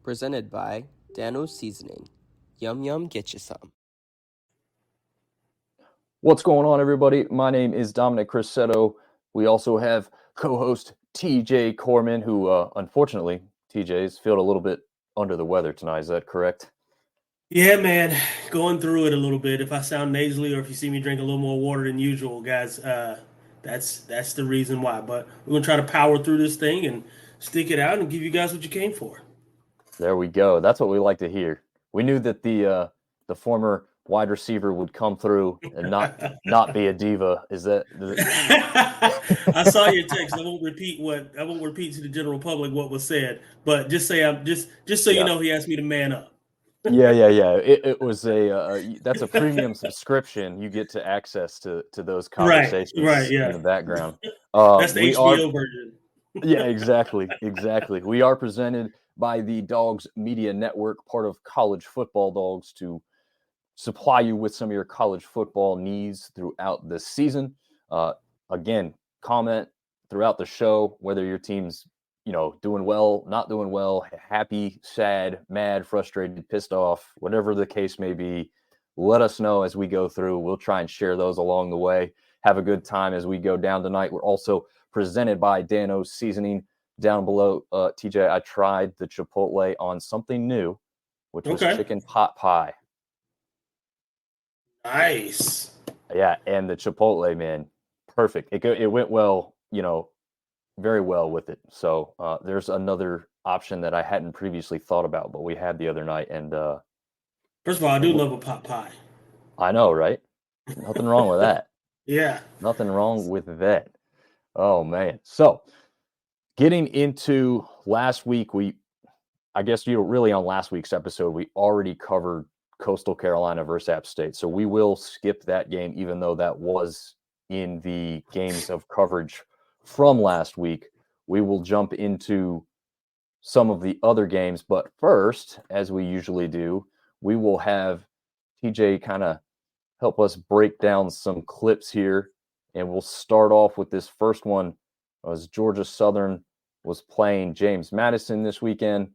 presented by Dano's Seasoning. Yum yum, get you some. What's going on, everybody? My name is Dominick TJ. We also have co-host TJ Corman, who unfortunately, TJ is feeling a little bit under the weather tonight. Is that correct? Yeah, man, going through it a little bit. If I sound nasally or if you see me drink a little more water than usual, guys, that's the reason why. But we're gonna try to power through this thing and stick it out and give you guys what you came for. There we go. That's what we like to hear. We knew that the former wide receiver would come through and not be a diva. Is that? I saw your text. I won't repeat to the general public what was said, but just say I'm just so you know he asked me to man up. Yeah. It was that's a premium subscription. You get to access to those conversations right, yeah. in the background. That's the HBO version. Yeah, exactly. We are presented by the Dogs Media Network, part of College Football Dogs, to supply you with some of your college football needs throughout the season. Again, comment throughout the show whether your team's doing well, not doing well, happy, sad, mad, frustrated, pissed off, whatever the case may be. Let us know as we go through. We'll try and share those along the way. Have a good time as we go down tonight. We're also presented by Dano's Seasoning. Down below, TJ, I tried the Chipotle on something new, which was chicken pot pie. Nice. Yeah, and the Chipotle, man, perfect. It went well, very well with it. So there's another option that I hadn't previously thought about, but we had the other night. And first of all, I do love a pot pie. I know, right? Nothing wrong with that. Yeah. Nothing wrong with that. Oh, man. So getting into last week, I guess really on last week's episode, we already covered Coastal Carolina versus App State. So we will skip that game, even though that was in the games of coverage from last week. We will jump into some of the other games. But first, as we usually do, we will have TJ kind of help us break down some clips here. And we'll start off with this first one as Georgia Southern was playing James Madison this weekend.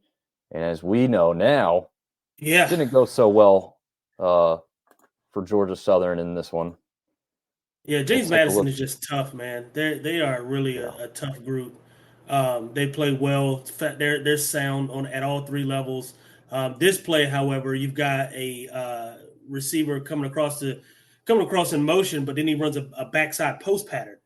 And as we know now, it didn't go so well for Georgia Southern in this one. Yeah, James Madison is just tough, man. They are really a tough group. They play well. They're sound at all three levels. This play, however, you've got a receiver coming across in motion, but then he runs a backside post pattern.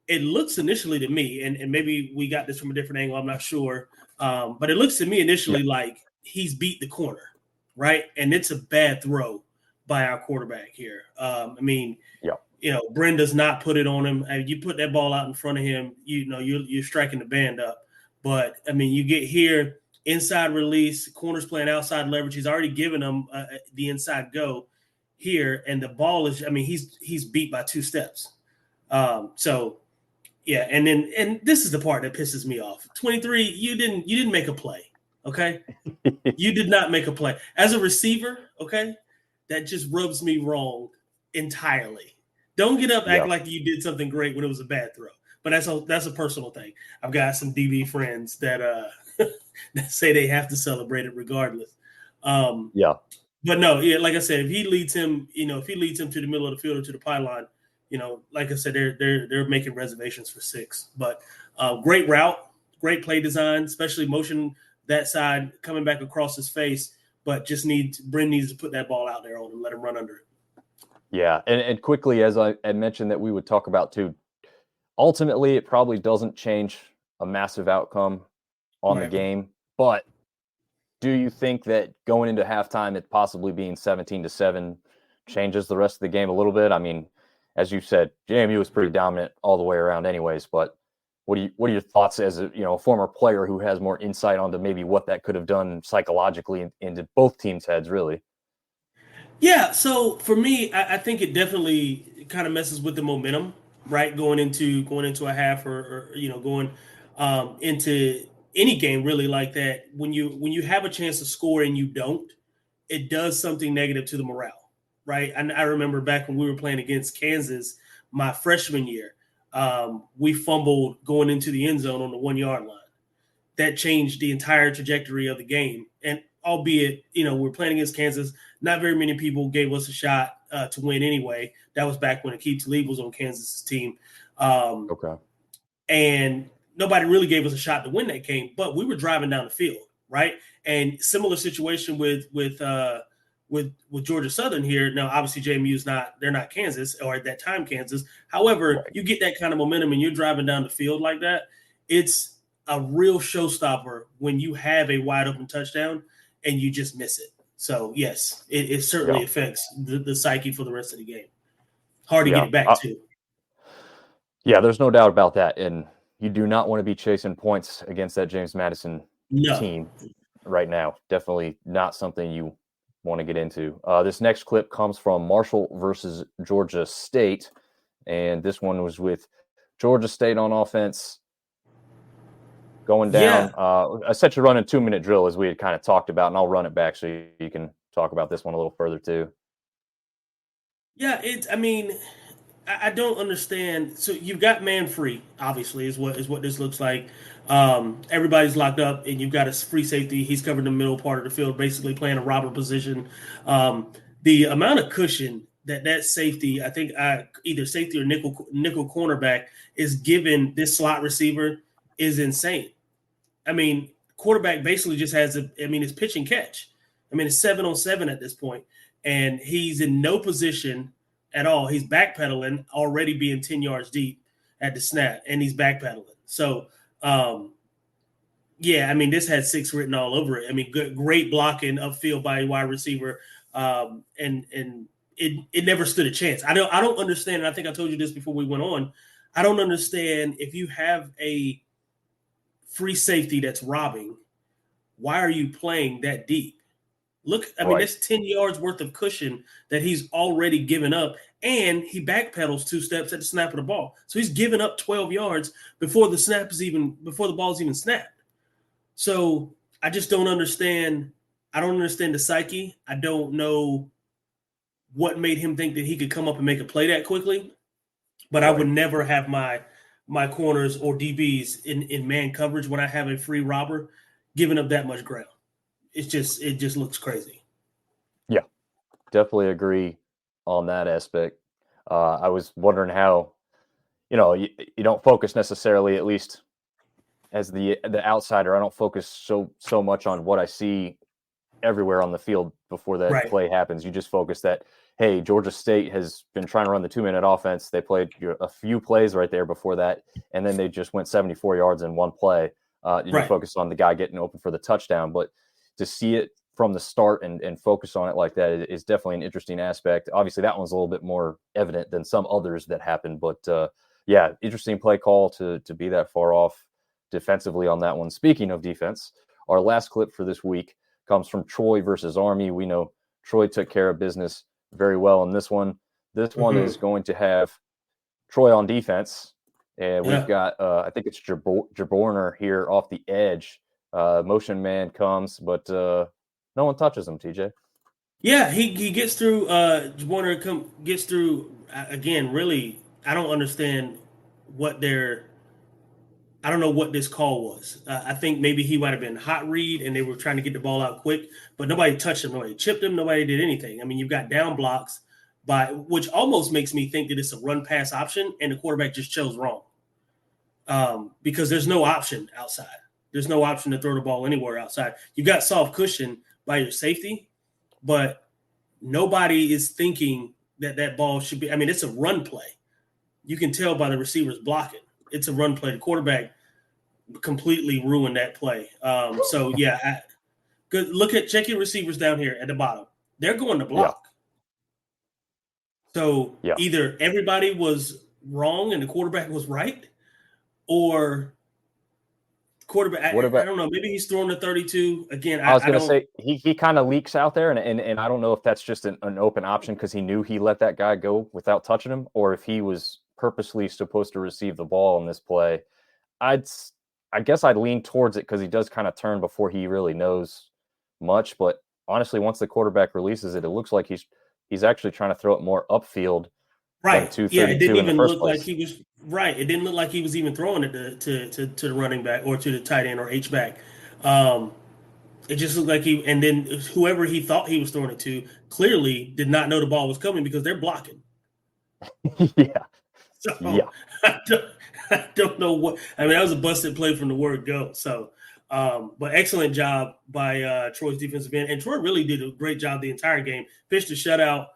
It looks initially to me, and maybe we got this from a different angle, I'm not sure, but it looks to me initially like he's beat the corner, right? And it's a bad throw by our quarterback here. Bren does not put it on him. You put that ball out in front of him, you're striking the band up. But, you get here, inside release, corner's playing outside leverage. He's already given them the inside go here, and the ball is, he's beat by 2 steps. Yeah, and this is the part that pisses me off. 23, you didn't make a play, okay? You did not make a play. As a receiver, okay, that just rubs me wrong entirely. Don't get up, act like you did something great when it was a bad throw. But that's a personal thing. I've got some DB friends that that say they have to celebrate it regardless. But no, like I said, if he leads him to the middle of the field or to the pylon, like I said, they're making reservations for 6. But great route, great play design, especially motion that side coming back across his face. But Bren needs to put that ball out there on him, let him run under it. Yeah, and quickly, as I mentioned that we would talk about too, ultimately it probably doesn't change a massive outcome on the game. But do you think that going into halftime, it possibly being 17-7 changes the rest of the game a little bit? As you said, JMU was pretty dominant all the way around anyways, but what are your thoughts as a former player who has more insight onto maybe what that could have done psychologically into both teams' heads, really? Yeah, so for me, I think it definitely kind of messes with the momentum, right? Going into a half or going into any game really like that. When you have a chance to score and you don't, it does something negative to the morale, right? And I remember back when we were playing against Kansas my freshman year, we fumbled going into the end zone on the 1-yard line. that changed the entire trajectory of the game. And albeit, we're playing against Kansas, not very many people gave us a shot to win anyway. That was back when Aqib Talib was on Kansas' team. Okay. And nobody really gave us a shot to win that game, but we were driving down the field, right? And similar situation with Georgia Southern here. Now, obviously, JMU's they're not Kansas, or at that time Kansas. However, right. You get that kind of momentum and you're driving down the field like that. It's a real showstopper when you have a wide open touchdown and you just miss it. So yes, it certainly affects the psyche for the rest of the game. Hard to get it back too. Yeah, there's no doubt about that. And you do not want to be chasing points against that James Madison team right now. Definitely not something you want to get into. This next clip comes from Marshall versus Georgia State. And this one was with Georgia State on offense going down. Essentially running 2-minute drill as we had kind of talked about, and I'll run it back so you can talk about this one a little further too. Yeah, I don't understand. So you've got man free, obviously, is what this looks like. Everybody's locked up, and you've got a free safety. He's covered the middle part of the field, basically playing a robber position. The amount of cushion that safety, I think either safety or nickel cornerback is given this slot receiver is insane. Quarterback basically just has it's pitch and catch. It's 7-on-7 at this point, and he's in no position at all. He's backpedaling, already being 10 yards deep at the snap, and he's backpedaling. So, this had 6 written all over it. Great blocking upfield by a wide receiver, and it never stood a chance. I don't understand, and I think I told you this before we went on. I don't understand if you have a free safety that's robbing, why are you playing that deep? Look, that's 10 yards worth of cushion that he's already given up, and he backpedals 2 steps at the snap of the ball. So he's given up 12 yards before the ball's even snapped. So I just don't understand. I don't understand the psyche. I don't know what made him think that he could come up and make a play that quickly. But I would never have my corners or DBs in man coverage when I have a free robber giving up that much ground. It just looks crazy. Yeah, definitely agree on that aspect. I was wondering how, you don't focus necessarily, at least as the outsider, I don't focus so much on what I see everywhere on the field before that play happens. You just focus that, hey, Georgia State has been trying to run the 2-minute offense. They played a few plays right there before that, and then they just went 74 yards in one play. You focus on the guy getting open for the touchdown, but to see it from the start and focus on it like that is definitely an interesting aspect. Obviously, that one's a little bit more evident than some others that happened, but interesting play call to be that far off defensively on that one. Speaking of defense, our last clip for this week comes from Troy versus Army. We know Troy took care of business very well in this one. This one is going to have Troy on defense, and we've got I think it's Jaborner here off the edge. Motion man comes, but no one touches him, TJ. Yeah, he gets through. Jaborner gets through again. Really, I don't understand I don't know what this call was. I think maybe he might have been hot read and they were trying to get the ball out quick, but nobody touched him. Nobody chipped him. Nobody did anything. You've got down blocks which almost makes me think that it's a run pass option and the quarterback just chose wrong. Because there's no option outside. There's no option to throw the ball anywhere outside. You've got soft cushion by your safety, but nobody is thinking that ball should be. It's a run play. You can tell by the receivers blocking. It's a run play. The quarterback completely ruined that play. Good. Check your receivers down here at the bottom. They're going to block. So either everybody was wrong and the quarterback was right, or quarterback. I don't know. Maybe he's throwing the 32 again. I was going to say he kind of leaks out there, and I don't know if that's just an open option because he knew he let that guy go without touching him, or if he was purposely supposed to receive the ball in this play. I guess I'd lean towards it because he does kind of turn before he really knows much. But honestly, once the quarterback releases it, it looks like he's actually trying to throw it more upfield. Right. Yeah, it didn't even look like he was. Right. It didn't look like he was even throwing it to the running back or to the tight end or H back. Um, it just looked like and then whoever he thought he was throwing it to clearly did not know the ball was coming because they're blocking. Yeah. So Yeah. I don't know what. I mean, that was a busted play from the word go. So, but excellent job by Troy's defensive end, and Troy really did a great job the entire game. Pitched a shutout.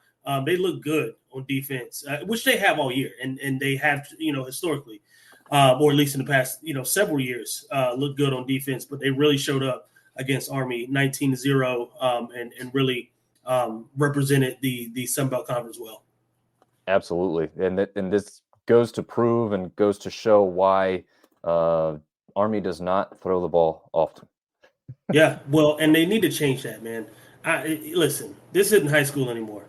They look good on defense, which they have all year, and they have historically, or at least in the past several years, looked good on defense. But they really showed up against Army 19-0, and really represented the Sun Belt Conference well. Absolutely, and this goes to prove and goes to show why Army does not throw the ball often. Yeah, well, and they need to change that, man. Listen, this isn't high school anymore.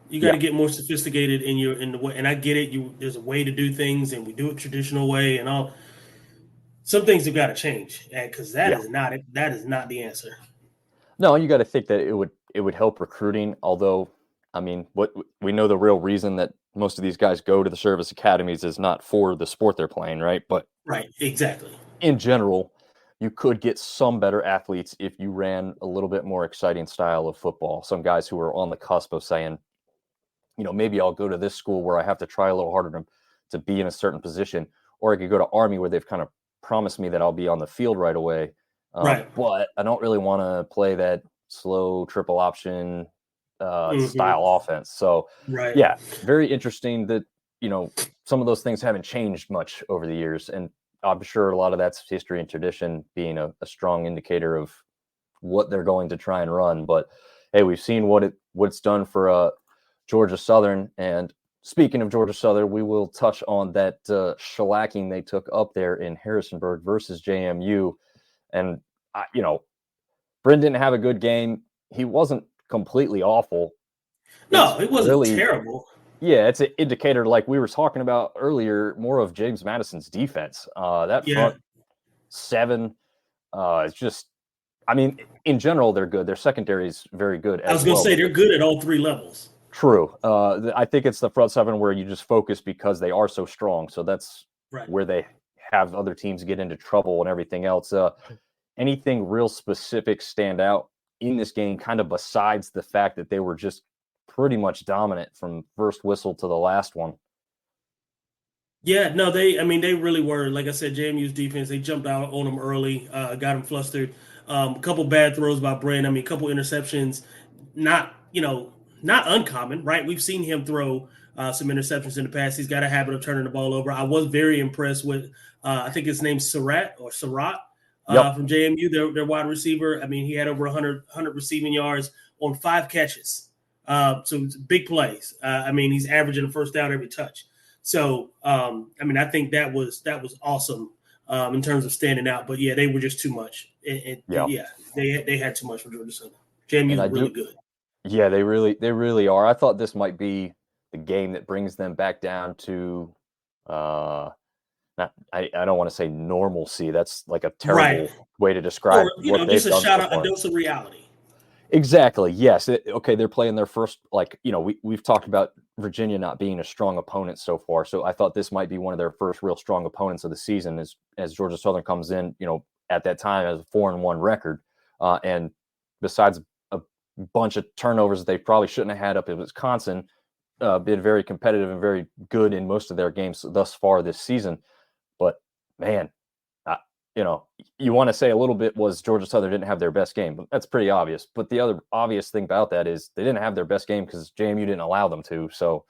You got to get more sophisticated in the way. And I get it. There's a way to do things, and we do it traditional way, and all. Some things have got to change, because that is not the answer. No, you got to think that it would help recruiting. Although, I mean, what we know the real reason that most of these guys go to the service academies is not for the sport they're playing, right? But right, exactly. In general, you could get some better athletes if you ran a little bit more exciting style of football. Some guys who are on the cusp of saying, maybe I'll go to this school where I have to try a little harder to be in a certain position, or I could go to Army where they've kind of promised me that I'll be on the field right away. Right. But I don't really want to play that slow triple option style offense. So, yeah, very interesting that, some of those things haven't changed much over the years. And I'm sure a lot of that's history and tradition being a strong indicator of what they're going to try and run. But hey, we've seen what it's done for Georgia Southern. And speaking of Georgia Southern, we will touch on that shellacking they took up there in Harrisonburg versus JMU. And, Bryn didn't have a good game. He wasn't completely awful. No, it wasn't really terrible. Yeah, it's an indicator, like we were talking about earlier, more of James Madison's defense. Front seven, it's just, I mean, in general, they're good. Their secondary is very good. I was going to say they're good at all three levels. True. I think it's the front seven where you just focus because they are so strong. So that's where they have other teams get into trouble and everything else. Anything real specific stand out in this game, kind of besides the fact that they were just pretty much dominant from first whistle to the last one? Yeah, no, they really were. Like I said, JMU's defense, they jumped out on them early, got them flustered. A couple bad throws by Bryn. I mean, a couple interceptions, not uncommon, right? We've seen him throw some interceptions in the past. He's got a habit of turning the ball over. I was very impressed with, I think his name's Surratt from JMU, their wide receiver. I mean, he had over 100 receiving yards on 5 catches. So it's big plays. I mean, he's averaging a first down every touch. So, I mean, I think that was awesome in terms of standing out. But, yeah, they were just too much. Yeah, they had too much for Georgia Southern. JMU's really good. Yeah, they really are. I thought this might be the game that brings them back down to I don't want to say normalcy. That's like a terrible way to describe what they've done. Just a dose of reality. Exactly. Yes. They're playing their first, we've talked about Virginia not being a strong opponent so far. So I thought this might be one of their first real strong opponents of the season as Georgia Southern comes in, at that time as a 4-1 record. And besides a bunch of turnovers that they probably shouldn't have had up in Wisconsin, been very competitive and very good in most of their games thus far this season. But man, you want to say a little bit was Georgia Southern didn't have their best game, but that's pretty obvious. But the other obvious thing about that is they didn't have their best game because JMU didn't allow them to. So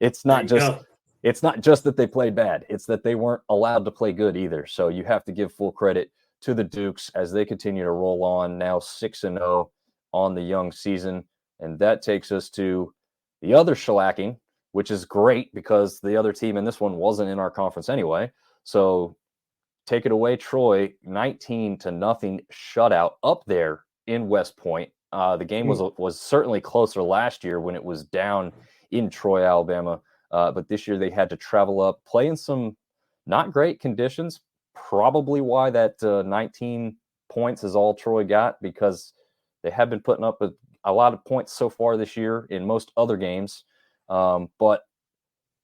it's not just that they played bad. It's that they weren't allowed to play good either. So you have to give full credit to the Dukes as they continue to roll on, now 6-0 on the young season. And that takes us to the other shellacking, which is great because the other team in this one wasn't in our conference anyway. So take it away, Troy. 19-0 shutout up there in West Point. The game was certainly closer last year when it was down in Troy, Alabama. But this year they had to travel up, play in some not great conditions. Probably why that 19 points is all Troy got, because they have been putting up a lot of points so far this year in most other games. But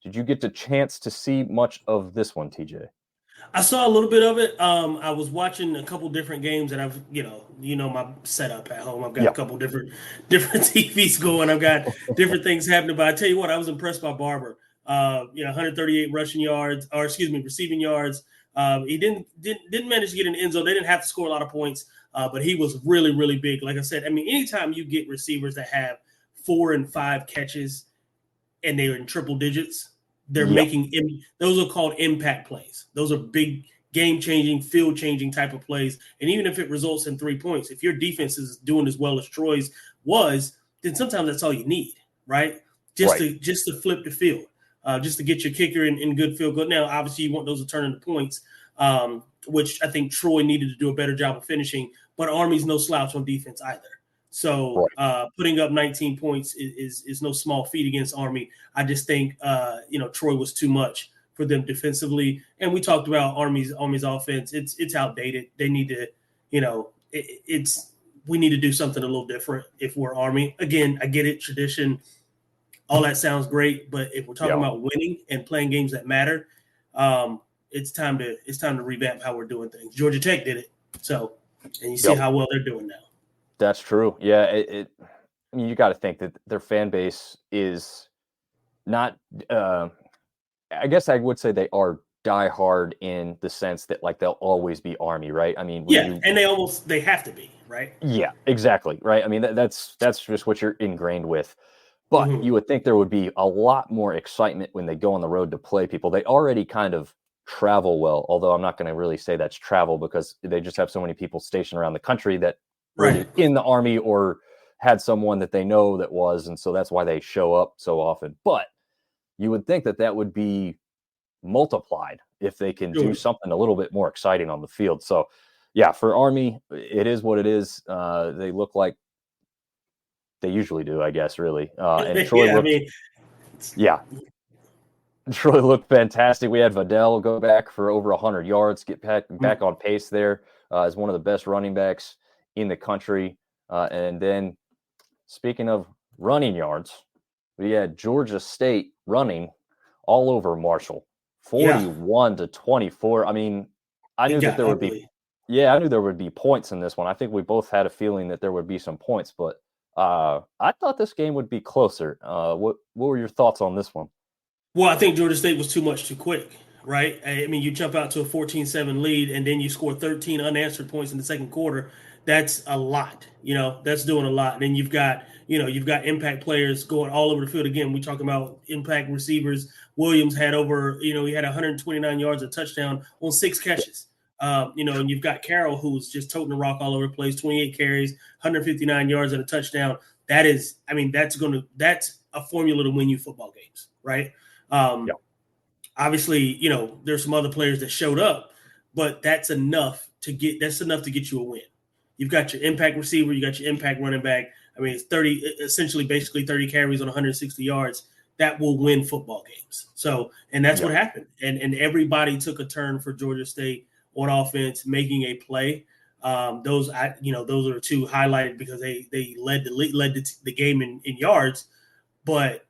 Did you get the chance to see much of this one, TJ? I saw a little bit of it. I was watching a couple different games, and I've my setup at home. I've got a couple different TVs going. I've got different things happening. But I tell you what, I was impressed by Barber. 138 receiving yards. He didn't manage to get in the end zone. They didn't have to score a lot of points, but he was really, really big. Like I said, I mean, anytime you get receivers that have 4 and 5 catches and they're in triple digits, they're making those are called impact plays. Those are big, game-changing, field-changing type of plays. And even if it results in 3 points, if your defense is doing as well as Troy's was, then sometimes that's all you need, right? Just to flip the field, just to get your kicker in good field goal. Now, obviously, you want those to turn into points, which I think Troy needed to do a better job of finishing. But Army's no slouch on defense either. So putting up 19 points is no small feat against Army. I just think Troy was too much for them defensively. And we talked about Army's offense. It's outdated. They need to, we need to do something a little different if we're Army. Again, I get it, tradition, all that sounds great, but if we're talking about winning and playing games that matter, it's time to revamp how we're doing things. Georgia Tech did it. So, and you see how well they're doing now. That's true. Yeah, I mean, you got to think that their fan base is not. I guess I would say they are diehard in the sense that like they'll always be Army, right? I mean, and they have to be, right? Yeah, exactly, right. I mean, that's just what you're ingrained with. But you would think there would be a lot more excitement when they go on the road to play people. They already kind of travel well, although I'm not going to really say that's travel because they just have so many people stationed around the country that. In the Army or had someone that they know that was, and so that's why they show up so often. But you would think that would be multiplied if they can do something a little bit more exciting on the field. So, yeah, for Army, it is what it is. They look like they usually do, I guess, really. And Troy Troy looked fantastic. We had Vidal go back for over 100 yards, get back on pace there as one of the best running backs in the country. And then speaking of running yards, we had Georgia State running all over Marshall, 41-24. I mean, I knew that there would be points in this one. I think we both had a feeling that there would be some points, but I thought this game would be closer. What were your thoughts on this one? Well, I think Georgia State was too much too quick, right? I mean, you jump out to a 14-7 lead and then you score 13 unanswered points in the second quarter. That's a lot, that's doing a lot. And then you've got impact players going all over the field. Again, we talking about impact receivers. Williams had he had 129 yards, a touchdown on 6 catches. And you've got Carroll who's just toting the rock all over the place, 28 carries, 159 yards and a touchdown. That's a formula to win you football games, right? Obviously, there's some other players that showed up, but that's enough to get you a win. You've got your impact receiver, you got your impact running back. I mean, it's basically 30 carries on 160 yards. That will win football games. So, and that's what happened. And everybody took a turn for Georgia State on offense, making a play. Those are the two highlighted because they led the game in yards, but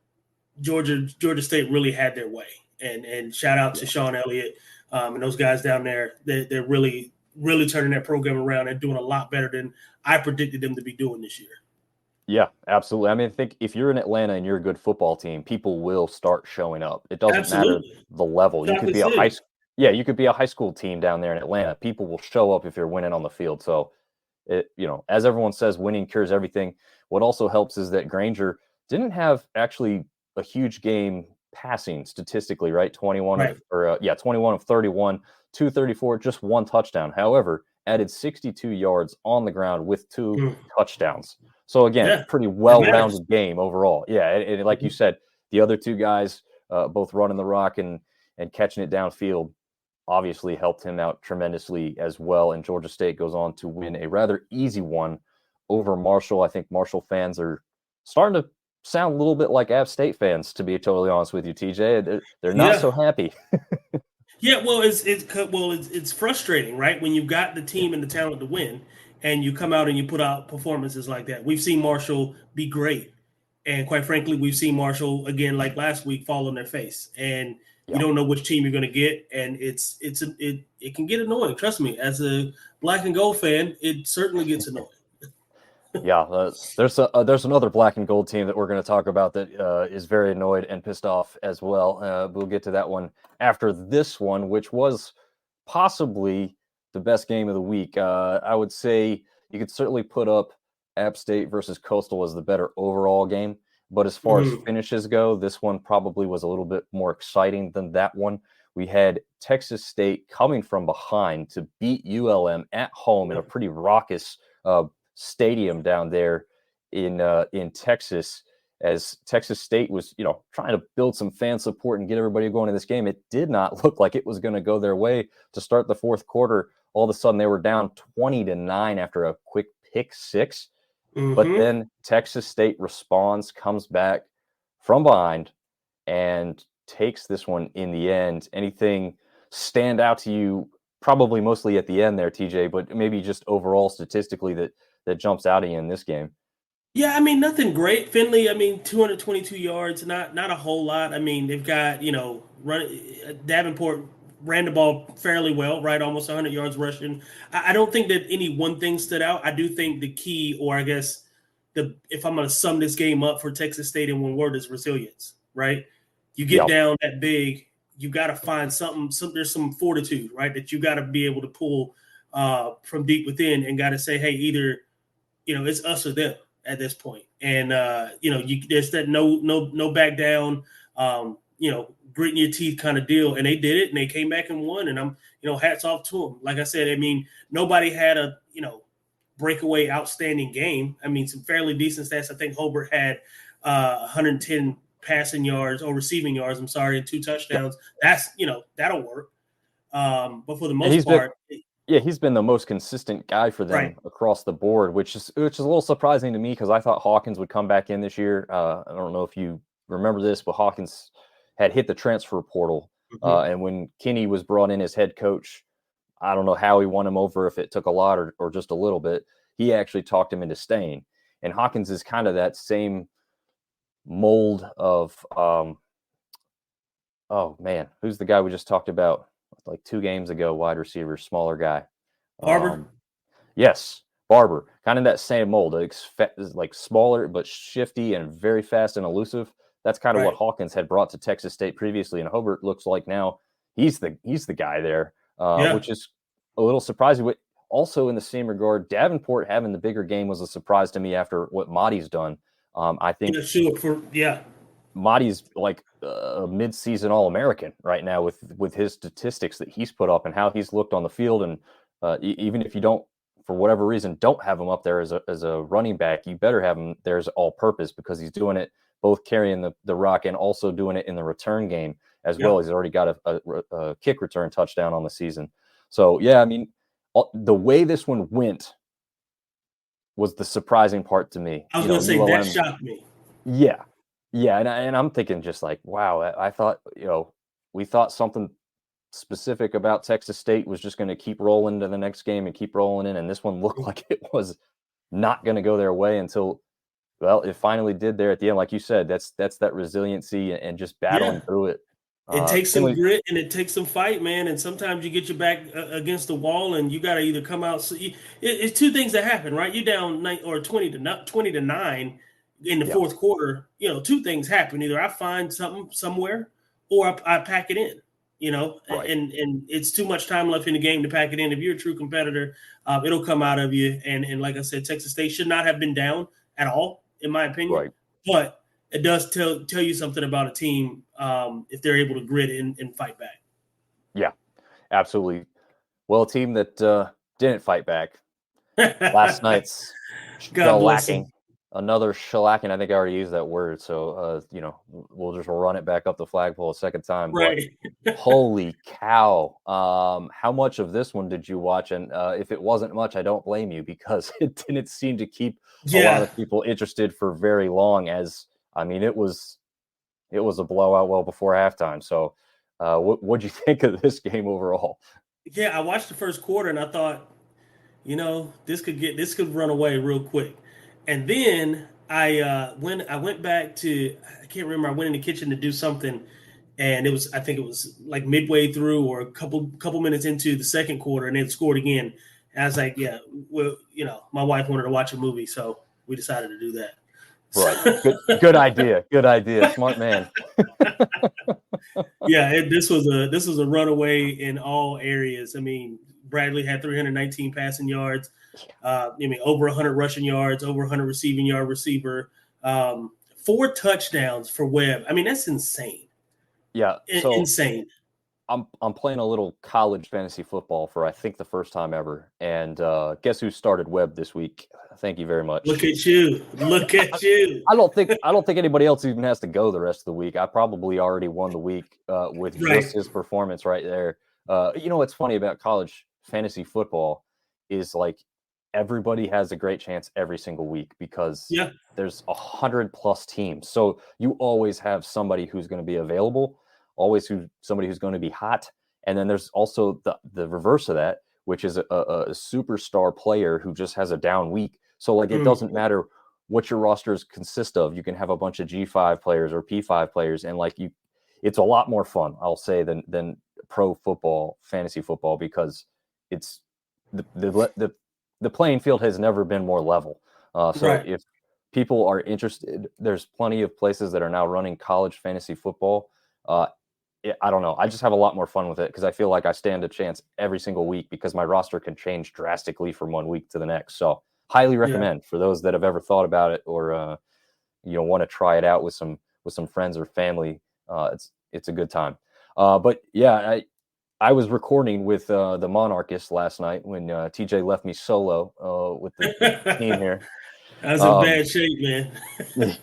Georgia State really had their way. And shout out to Sean Elliott and those guys down there. They're really turning that program around and doing a lot better than I predicted them to be doing this year. Yeah, absolutely. I mean, I think if you're in Atlanta and you're a good football team, people will start showing up. It doesn't matter the level. You could be you could be a high school team down there in Atlanta. People will show up if you're winning on the field. So, as everyone says, winning cures everything. What also helps is that Granger didn't have actually a huge game passing statistically, right? 21 of 31, 234, just 1 touchdown. However, added 62 yards on the ground with 2 touchdowns. So again, pretty well-rounded game overall. Yeah, and like you said, the other 2 guys both running the rock and catching it downfield obviously helped him out tremendously as well. And Georgia State goes on to win a rather easy one over Marshall. I think Marshall fans are starting to sound a little bit like App State fans, to be totally honest with you, TJ. They're not so happy. Yeah, well, it's frustrating, right? When you've got the team and the talent to win, and you come out and you put out performances like that. We've seen Marshall be great And quite frankly, we've seen Marshall again, like last week, fall on their face, and you don't know which team you're going to get, and it can get annoying. Trust me, as a black and gold fan, it certainly gets annoying. There's another black and gold team that we're going to talk about that is very annoyed and pissed off as well. We'll get to that one after this one, which was possibly the best game of the week. I would say you could certainly put up App State versus Coastal as the better overall game. But as far as finishes go, this one probably was a little bit more exciting than that one. We had Texas State coming from behind to beat ULM at home in a pretty raucous stadium down there in Texas, as Texas State was, trying to build some fan support and get everybody going in this game. It did not look like it was going to go their way to start the fourth quarter. All of a sudden, they were down 20-9 after a quick pick six. But then Texas State responds, comes back from behind, and takes this one in the end. Anything stand out to you, probably mostly at the end there, TJ, but maybe just overall statistically that jumps out at you in this game? Yeah, I mean, nothing great. Finley, 222 yards, not a whole lot. I mean, they've got, Davenport ran the ball fairly well, right? Almost 100 yards rushing. I don't think that any one thing stood out. I do think the key, or I guess if I'm going to sum this game up for Texas State in one word, is resilience, right? You get down that big, you got to find something. There's some fortitude, right? That you got to be able to pull from deep within, and got to say, hey, either, it's us or them at this point. And, there's that no back down, gritting your teeth kind of deal. And they did it, and they came back and won. And I'm, hats off to them. Like I said, nobody had a, breakaway outstanding game. Some fairly decent stats. I think Hobart had 110 passing yards or receiving yards, and 2 touchdowns. That's, that'll work. But for the most part, he's been the most consistent guy for them across the board, which is a little surprising to me, because I thought Hawkins would come back in this year. I don't know if you remember this, but Hawkins had hit the transfer portal. And when Kinney was brought in as head coach, I don't know how he won him over, if it took a lot or just a little bit. He actually talked him into staying. And Hawkins is kind of that same mold of, who's the guy we just talked about like 2 games ago, wide receiver, smaller guy. Barber? Yes, Barber. Kind of that same mold, like smaller but shifty and very fast and elusive. That's kind of what Hawkins had brought to Texas State previously, and Hobart looks like now he's the guy there, which is a little surprising. But also in the same regard, Davenport having the bigger game was a surprise to me after what Marty's done. I think Marty's like a mid-season All-American right now with his statistics that he's put up and how he's looked on the field. And even if you don't, for whatever reason, don't have him up there as a running back, you better have him there as all-purpose, because he's doing it both carrying the rock and also doing it in the return game as well. He's already got a kick return touchdown on the season. So, the way this one went was the surprising part to me. I was going to say, that shocked me. Yeah. Yeah, and I'm thinking just like, wow, I thought, we thought something specific about Texas State was just going to keep rolling to the next game and keep rolling in, and this one looked like it was not going to go their way until, well, it finally did there at the end. Like you said, that's that resiliency and just battling through it. It takes some grit and it takes some fight, man. And sometimes you get your back against the wall, and you got to either come out. So it's 2 things that happen, right? You down 20-9 in the fourth quarter. 2 things happen: either I find something somewhere, or I pack it in. And it's too much time left in the game to pack it in. If you're a true competitor, it'll come out of you. And like I said, Texas State should not have been down at all, in my opinion. Right. But it does tell you something about a team if they're able to grit and fight back. Yeah, absolutely. Well, a team that didn't fight back last night's shellacking. Another shellacking. I think I already used that word. So, we'll just run it back up the flagpole a second time. Right. But holy cow. How much of this one did you watch? And if it wasn't much, I don't blame you, because it didn't seem to keep a lot of people interested for very long, it was a blowout well before halftime. So what'd you think of this game overall? Yeah, I watched the first quarter and I thought, this could run away real quick. And then when I went back to, I can't remember. I went in the kitchen to do something, and I think it was like midway through or a couple minutes into the second quarter, and they had scored again. And I was like, yeah, well, my wife wanted to watch a movie, so we decided to do that. Right. Good idea. Good idea. Smart man. Yeah, this was a runaway in all areas. I mean, Bradley had 319 passing yards. Over 100 rushing yards, over 100 receiving yard receiver, 4 touchdowns for Webb. I mean, that's insane. Yeah, so insane. I'm playing a little college fantasy football for I think the first time ever, and guess who started Webb this week? Thank you very much. Look at you! Look at you! I don't think anybody else even has to go the rest of the week. I probably already won the week with just his performance right there. What's funny about college fantasy football is like everybody has a great chance every single week because there's 100+ teams, so you always have somebody who's going to be available. Always somebody who's going to be hot. And then there's also the reverse of that, which is a superstar player who just has a down week. So like it doesn't matter what your rosters consist of. You can have a bunch of G5 players or P5 players, and it's a lot more fun, I'll say, than pro football, fantasy football, because it's the playing field has never been more level. If people are interested, there's plenty of places that are now running college fantasy football. I don't know. I just have a lot more fun with it because I feel like I stand a chance every single week because my roster can change drastically from one week to the next. So highly recommend for those that have ever thought about it or want to try it out with some friends or family. It's a good time. But yeah, I was recording with the Monarchist last night when TJ left me solo with the team here. That's in bad shape, man.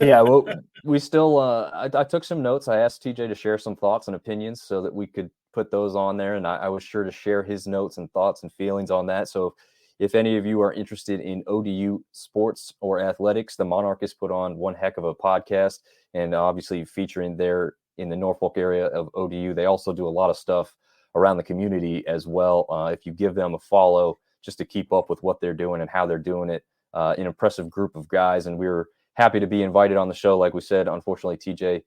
Yeah, well, we still. I took some notes. I asked TJ to share some thoughts and opinions so that we could put those on there, and I was sure to share his notes and thoughts and feelings on that. So, if any of you are interested in ODU sports or athletics, the Monarchists put on one heck of a podcast, and obviously featuring there in the Norfolk area of ODU. They also do a lot of stuff around the community as well. If you give them a follow, just to keep up with what they're doing and how they're doing it. An impressive group of guys, and we were happy to be invited on the show. Like we said, unfortunately, TJ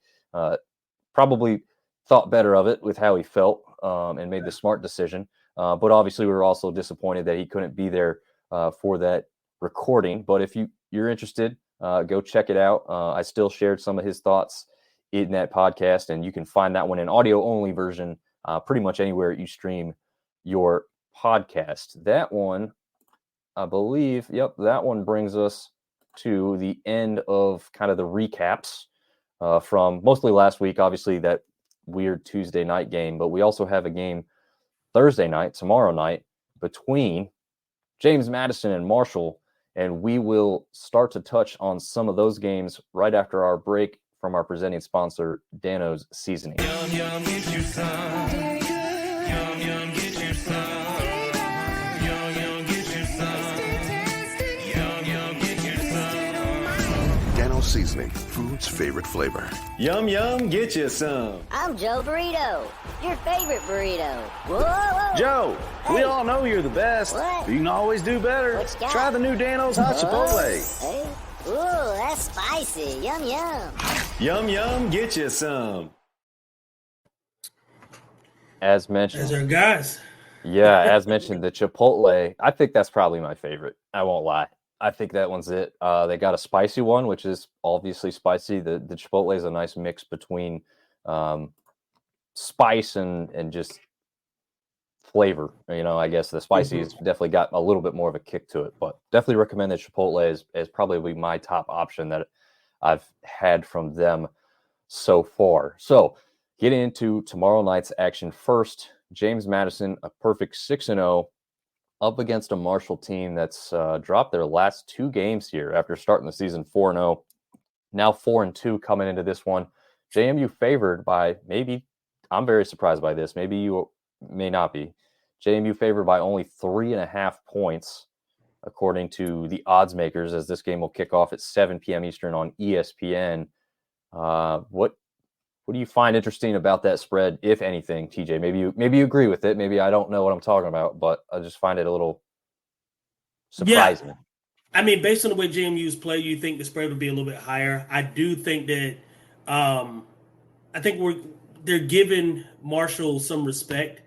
probably thought better of it with how he felt and made the smart decision. But obviously, we were also disappointed that he couldn't be there for that recording. But if you're interested, go check it out. I still shared some of his thoughts in that podcast, and you can find that one in audio-only version pretty much anywhere you stream your podcast. That one, I believe, that one brings us to the end of kind of the recaps from mostly last week, obviously that weird Tuesday night game, but we also have a game Thursday night, tomorrow night, between James Madison and Marshall, and we will start to touch on some of those games right after our break from our presenting sponsor, Dano's Seasoning. Yum, yum, get you some. Yum, yum, get you some. Seasoning, food's favorite flavor. Yum, yum, get you some. I'm Joe Burrito, your favorite burrito. Whoa, whoa. Joe, we all know you're the best. What? But you can always do better. Try the new Dano's Hot Chipotle. Hey. Ooh, that's spicy. Yum, yum. Yum, yum, get you some. As mentioned. Those are guys. Yeah, as mentioned, the Chipotle, I think that's probably my favorite. I won't lie. I think that one's it. They got a spicy one, which is obviously spicy. The Chipotle is a nice mix between spice and just flavor. I guess the spicy has definitely got a little bit more of a kick to it. But definitely recommend the Chipotle as probably my top option that I've had from them so far. So getting into tomorrow night's action first, James Madison, a perfect 6-0. Up against a Marshall team that's dropped their last 2 games here after starting the season 4-0. Now 4-2 coming into this one. JMU favored by maybe, I'm very surprised by this. Maybe you may not be. JMU favored by only 3.5 points, according to the odds makers, as this game will kick off at 7 p.m. Eastern on ESPN. What do you find interesting about that spread, if anything, TJ? Maybe you agree with it. Maybe I don't know what I'm talking about, but I just find it a little surprising. I mean, based on the way JMU's play, you think the spread would be a little bit higher. I do think that I think they're giving Marshall some respect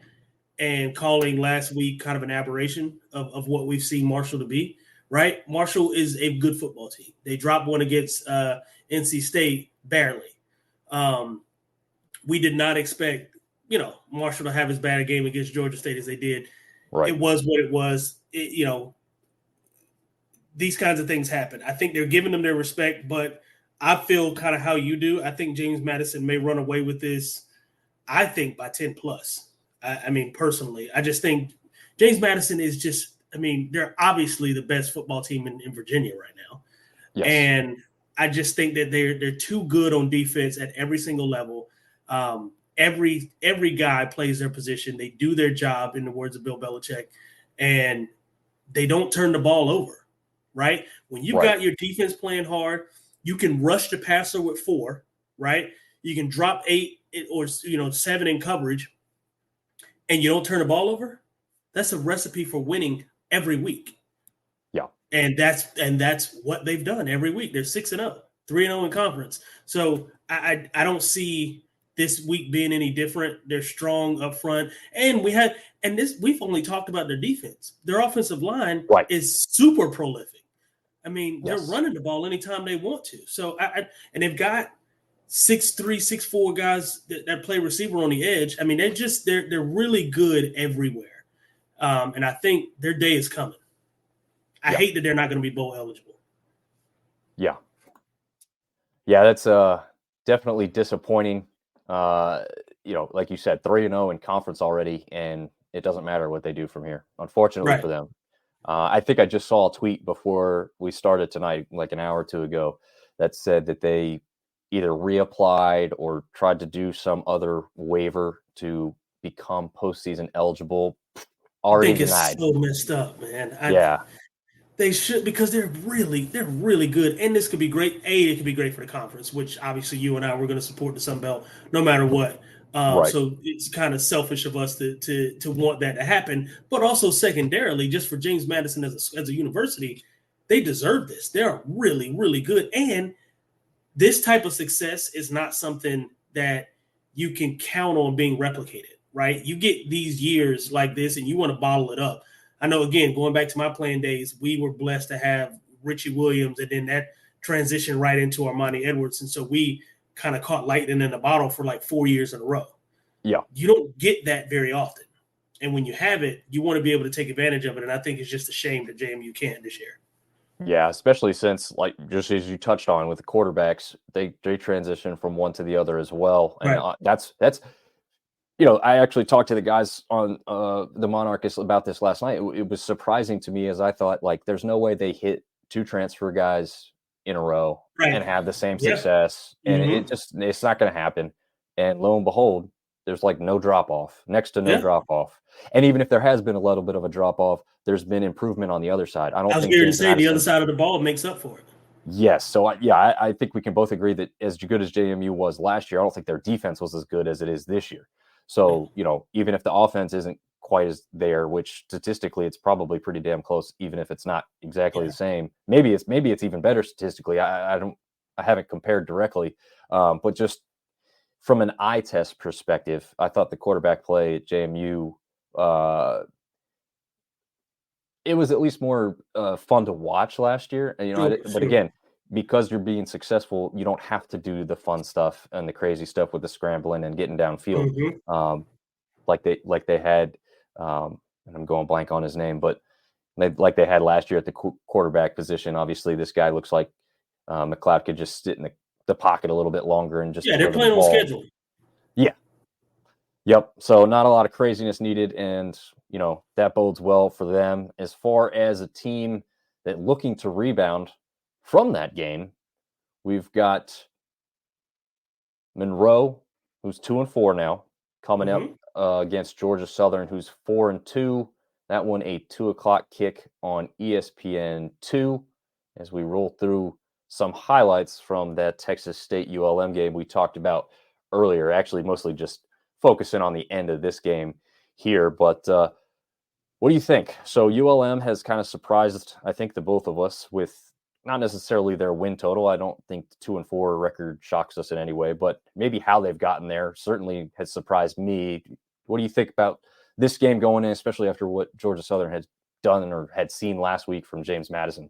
and calling last week kind of an aberration of what we've seen Marshall to be, right? Marshall is a good football team. They dropped one against NC State barely. We did not expect, Marshall to have as bad a game against Georgia State as they did. Right. It was what it was. These kinds of things happen. I think they're giving them their respect, but I feel kind of how you do. I think James Madison may run away with this, I think, by 10 plus. I mean, personally, I just think James Madison is just, they're obviously the best football team in Virginia right now. Yes. And I just think that they're too good on defense at every single level. Every guy plays their position. They do their job, in the words of Bill Belichick, and they don't turn the ball over, right? When you've got your defense playing hard, you can rush the passer with 4, right? You can drop 8 or 7 in coverage, and you don't turn the ball over. That's a recipe for winning every week. Yeah. And that's what they've done every week. They're 6-0, 3-0 in conference. So I don't see this week being any different. They're strong up front. And we've only talked about their defense. Their offensive line is super prolific. They're running the ball anytime they want to. So and they've got 6'3", 6'4" guys that play receiver on the edge. They're really good everywhere. And I think their day is coming. I hate that they're not going to be bowl eligible. Yeah. Yeah, that's definitely disappointing. Like you said, 3-0 in conference already, and it doesn't matter what they do from here, unfortunately for them. I think I just saw a tweet before we started tonight, like an hour or two ago, that said that they either reapplied or tried to do some other waiver to become postseason eligible. Already I think denied. It's so messed up, man. They should, because they're really good, and this could be great. It could be great for the conference, which obviously you and I were going to support the Sun Belt no matter what. So it's kind of selfish of us to want that to happen, but also secondarily, just for James Madison as a university, they deserve this. They're really, really good, and this type of success is not something that you can count on being replicated, right? You get these years like this, and you want to bottle it up. I know, again, going back to my playing days, we were blessed to have Richie Williams, and then that transitioned right into Armani Edwards. And so we kind of caught lightning in a bottle for like 4 years in a row. Yeah. You don't get that very often. And when you have it, you want to be able to take advantage of it. And I think it's just a shame that JMU can't this year. Yeah, especially since, like, just as you touched on with the quarterbacks, they transition from one to the other as well. And that's I actually talked to the guys on the Monarchist about this last night. It was surprising to me, as I thought, like, there's no way they hit 2 transfer guys in a row and have the same success. And it's not going to happen. And lo and behold, there's like no drop off, next to no drop off. And even if there has been a little bit of a drop off, there's been improvement on the other side. I was here to say the other side of the ball makes up for it. Yes. So I think we can both agree that as good as JMU was last year, I don't think their defense was as good as it is this year. So, even if the offense isn't quite as there, which statistically it's probably pretty damn close, even if it's not exactly the same, maybe it's even better statistically. I haven't compared directly, but just from an eye test perspective, I thought the quarterback play at JMU, it was at least more fun to watch last year. And, but again, because you're being successful, you don't have to do the fun stuff and the crazy stuff with the scrambling and getting downfield, like they had. And I'm going blank on his name, but like they had last year at the quarterback position. Obviously, this guy looks like McLeod could just sit in the pocket a little bit longer and just they're playing on schedule. Yeah. Yep. So not a lot of craziness needed, and that bodes well for them as far as a team that looking to rebound from that game. We've got Monroe, who's 2-4 now, coming up against Georgia Southern, who's 4-2. That one a 2:00 kick on ESPN2. As we roll through some highlights from that Texas State ULM game we talked about earlier, actually mostly just focusing on the end of this game here. But What do you think? So ULM has kind of surprised, I think, the both of us with not necessarily their win total. I don't think the 2-4 record shocks us in any way, but maybe how they've gotten there certainly has surprised me. What do you think about this game going in, especially after what Georgia Southern had done or had seen last week from James Madison?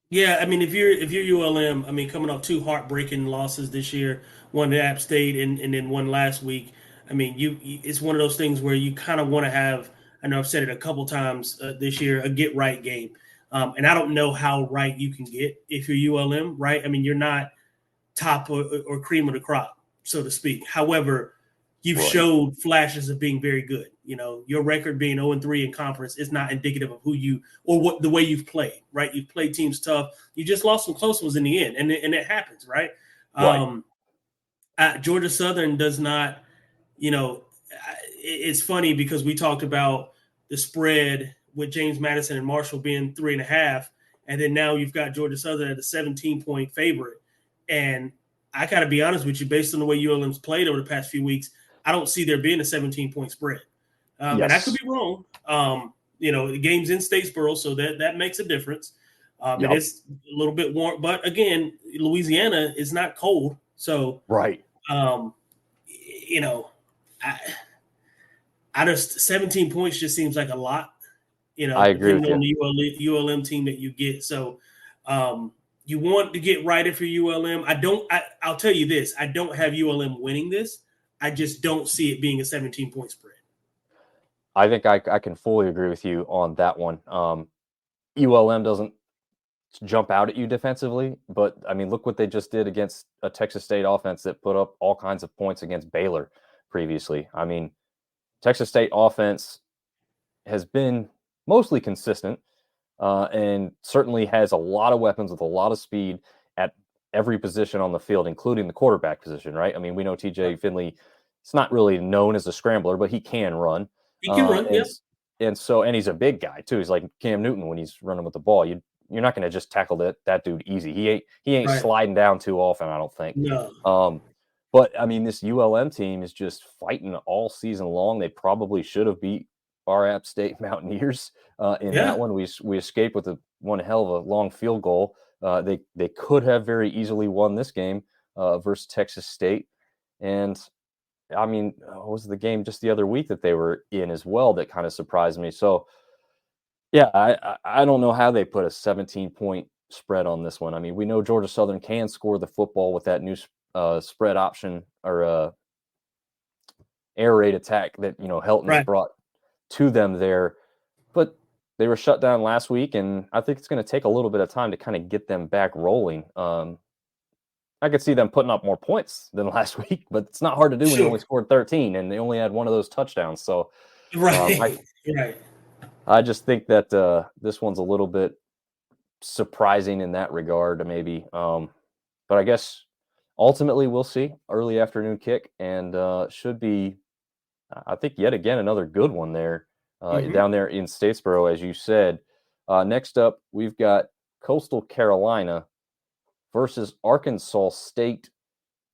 Yeah, I mean, if you're ULM, I mean, coming off two heartbreaking losses this year, one to App State and then one last week. I mean, it's one of those things where you kind of want to have. I know I've said it a couple times this year, a get right game, and I don't know how right you can get if you're ULM, right? I mean, you're not top or cream of the crop, so to speak. However, you've showed flashes of being very good. You know, your record being 0-3 in conference is not indicative of who you or what the way you've played, right? You've played teams tough. You just lost some close ones in the end, and it happens, right? Georgia Southern does not, you know, it's funny because we talked about the spread with James Madison and Marshall being 3.5, and then now you've got Georgia Southern at a 17-point favorite. And I got to be honest with you, based on the way ULM's played over the past few weeks, I don't see there being a 17-point spread. And I could be wrong. You know, the game's in Statesboro, so that makes a difference. It is a little bit warm. But, again, Louisiana is not cold. So, you know, I just 17 points just seems like a lot, you know, I agree depending on the ULM team that you get. So, you want to get right if you're ULM. I'll tell you this. I don't have ULM winning this. I just don't see it being a 17-point spread. I think I can fully agree with you on that one. ULM doesn't jump out at you defensively, but, I mean, look what they just did against a Texas State offense that put up all kinds of points against Baylor previously. I mean, Texas State offense has been mostly consistent and certainly has a lot of weapons with a lot of speed at every position on the field, including the quarterback position, right? I mean, we know TJ Finley, it's not really known as a scrambler, but he can run. He can run, and he's a big guy too. He's like Cam Newton when he's running with the ball. You're not going to just tackle that dude easy. He ain't sliding down too often, I don't think. No. But I mean, this ULM team is just fighting all season long. They probably should have beat our App State Mountaineers in that one. We escaped with one hell of a long field goal. They could have very easily won this game versus Texas State. And I mean, was the game just the other week that they were in as well that kind of surprised me. So, yeah, I don't know how they put a 17-point spread on this one. I mean, we know Georgia Southern can score the football with that new spread option or air raid attack that, you know, Helton has brought to them there. But they were shut down last week, and I think it's going to take a little bit of time to kind of get them back rolling. I could see them putting up more points than last week, but it's not hard to do when you only scored 13 and they only had one of those touchdowns. So, I just think that this one's a little bit surprising in that regard, maybe. But I guess ultimately we'll see. Early afternoon kick, and should be, I think, yet again another good one there down there in Statesboro, as you said. Next up, we've got Coastal Carolina versus Arkansas State.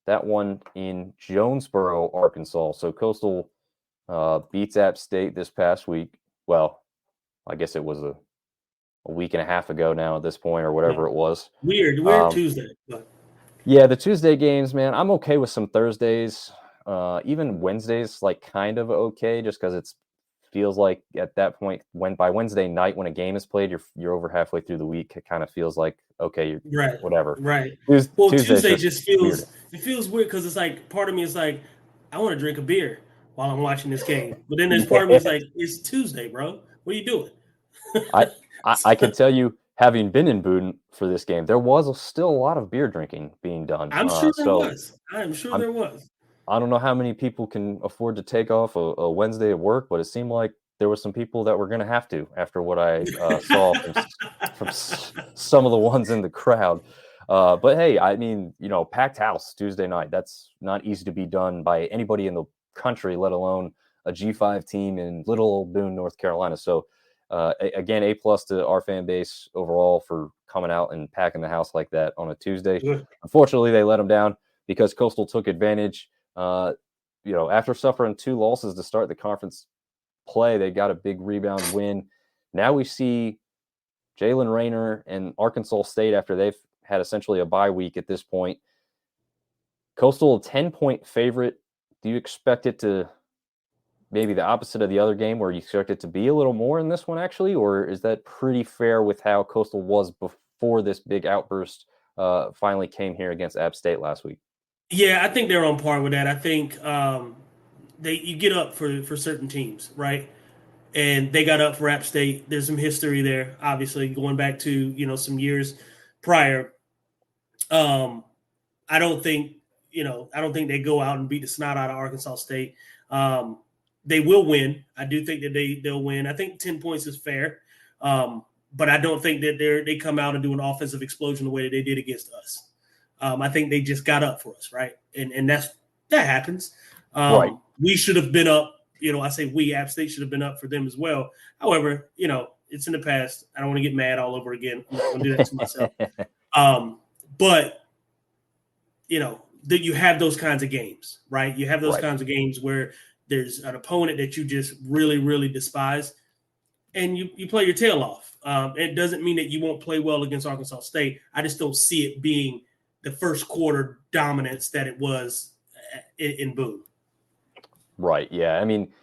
That one in Jonesboro, Arkansas. So Coastal beats App State this past week. Well, I guess it was a week and a half ago now at this point, or whatever it was. Weird Tuesday. But. Yeah, the Tuesday games, man, I'm okay with some Thursdays. Even Wednesdays, like, kind of okay, just because it feels like at that point, by Wednesday night when a game is played, you're over halfway through the week. It kind of feels like, okay, whatever. Right. Tuesday just feels weird because it's like, part of me is like, I want to drink a beer while I'm watching this game. But then there's part of me is like, it's Tuesday, bro. What are you doing? I can tell you, having been in Boone for this game, there was still a lot of beer drinking being done. I'm sure there was. There was. I don't know how many people can afford to take off a Wednesday at work, but it seemed like there were some people that were going to have to after what I saw from some of the ones in the crowd. But hey, I mean, you know, packed house Tuesday night. That's not easy to be done by anybody in the country, let alone a G5 team in little old Boone, North Carolina. So again, A+ to our fan base overall for coming out and packing the house like that on a Tuesday. Good. Unfortunately, they let them down because Coastal took advantage. You know, after suffering 2 losses to start the conference play. They got a big rebound win. Now we see Jalen Rayner and Arkansas State, after they've had essentially a bye week at this point. Coastal, a 10-point favorite. Do you expect it to maybe the opposite of the other game where you expect it to be a little more in this one, actually? Or is that pretty fair with how Coastal was before this big outburst finally came here against App State last week? Yeah, I think they're on par with that. I think you get up for certain teams, right? And they got up for App State. There's some history there, obviously, going back to, some years prior. I don't think they go out and beat the snot out of Arkansas State. They will win. I do think that they'll win. I think 10 points is fair. But I don't think that they come out and do an offensive explosion the way that they did against us. I think they just got up for us, right? And that happens. Right. We should have been up. I say App State should have been up for them as well. However, it's in the past. I don't want to get mad all over again. I'm not going to do that to myself. But that you have those kinds of games, right? You have those kinds of games where there's an opponent that you just really, really despise, and you play your tail off. It doesn't mean that you won't play well against Arkansas State. I just don't see it being the first quarter dominance that it was in Boone. Right. Yeah. I mean,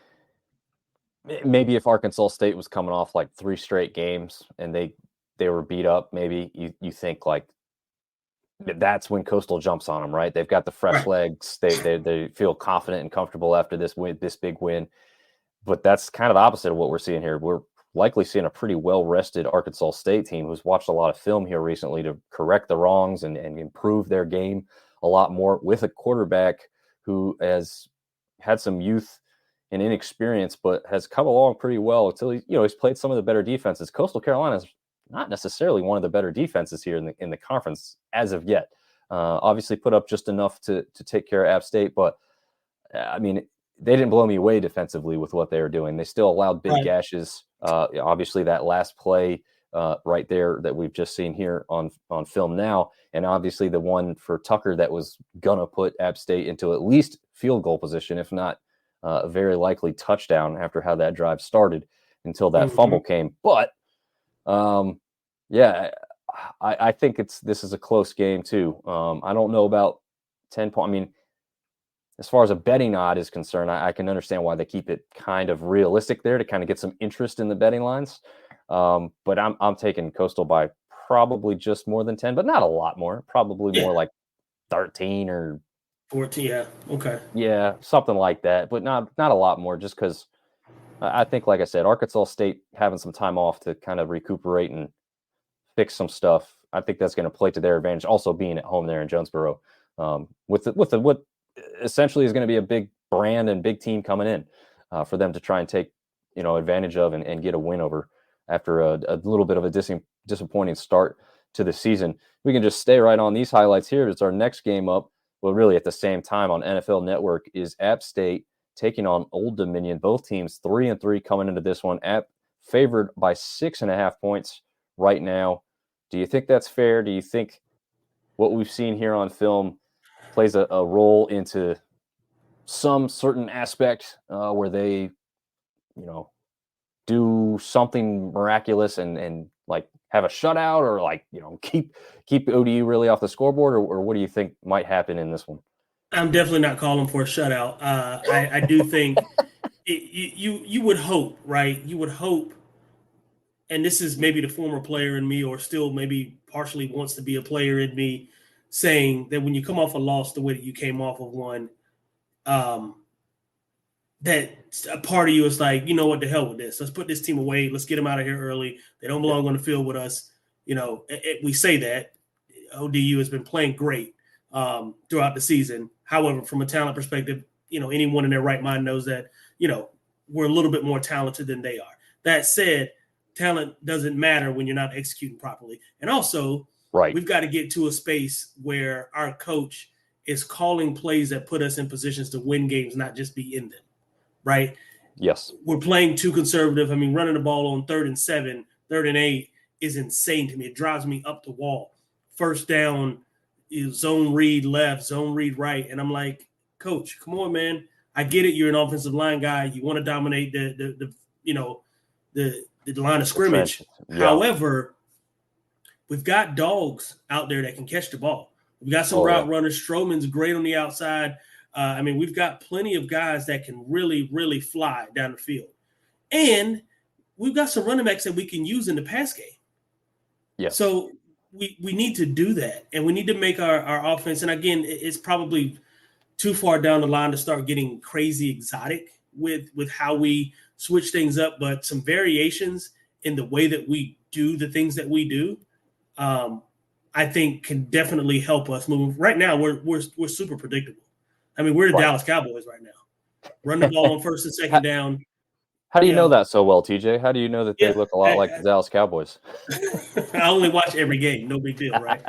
maybe if Arkansas State was coming off like 3 straight games and they were beat up, maybe you think like that's when Coastal jumps on them, right? They've got the fresh legs. They feel confident and comfortable after this big win. But that's kind of the opposite of what we're seeing here. We're likely seeing a pretty well-rested Arkansas State team who's watched a lot of film here recently to correct the wrongs and improve their game a lot more, with a quarterback who has had some youth and inexperience, but has come along pretty well until he's played some of the better defenses. Coastal Carolina is not necessarily one of the better defenses here in the conference as of yet. Obviously put up just enough to take care of App State, but I mean, they didn't blow me away defensively with what they were doing. They still allowed big gashes. Obviously that last play right there that we've just seen here on film now, and obviously the one for Tucker that was gonna put App State into at least field goal position, if not a very likely touchdown after how that drive started until that fumble came. But I think this is a close game too. I don't know about 10 points. I mean, as far as a betting odd is concerned, I can understand why they keep it kind of realistic there to kind of get some interest in the betting lines. But I'm taking Coastal by probably just more than 10, but not a lot more. Probably more like 13 or 14. Yeah. Okay. Yeah, something like that, but not a lot more. Just because I think, like I said, Arkansas State having some time off to kind of recuperate and fix some stuff, I think that's going to play to their advantage. Also, being at home there in Jonesboro, with what essentially is going to be a big brand and big team coming in for them to try and take advantage of and get a win over after a little bit of a disappointing start to the season. We can just stay right on these highlights here. It's our next game up. Well, really at the same time on NFL Network is App State taking on Old Dominion. Both teams 3-3 coming into this one. App favored by 6.5 points right now. Do you think that's fair? Do you think what we've seen here on film plays a role into some certain aspect where they, do something miraculous and like have a shutout or like, keep ODU really off the scoreboard, or what do you think might happen in this one? I'm definitely not calling for a shutout. I do think you would hope, right? You would hope, and this is maybe the former player in me, or still maybe partially wants to be a player in me, saying that when you come off a loss the way that you came off of one, that a part of you is like, what the hell with this? Let's put this team away. Let's get them out of here early. They don't belong on the field with us. We say that. ODU has been playing great throughout the season. However, from a talent perspective, anyone in their right mind knows that, we're a little bit more talented than they are. That said, talent doesn't matter when you're not executing properly. And also, we've got to get to a space where our coach is calling plays that put us in positions to win games, not just be in them. Right? Yes. We're playing too conservative. I mean, running the ball on 3rd and 7, 3rd and 8 is insane to me. It drives me up the wall. First down, zone read left, zone read right. And I'm like, Coach, come on, man. I get it. You're an offensive line guy. You want to dominate the line of scrimmage. Yeah. However, we've got dogs out there that can catch the ball. We've got some route runners. Stroman's great on the outside. We've got plenty of guys that can really, really fly down the field. And we've got some running backs that we can use in the pass game. Yeah. So we need to do that. And we need to make our offense. And again, it's probably too far down the line to start getting crazy exotic with how we switch things up. But some variations in the way that we do the things that we do, I think can definitely help us move. Right now, we're super predictable. I mean, we're the Dallas Cowboys right now. Run the ball on first and second down. How do you know that so well, TJ? How do you know that they look a lot like the Dallas Cowboys? I only watch every game. No big deal, right?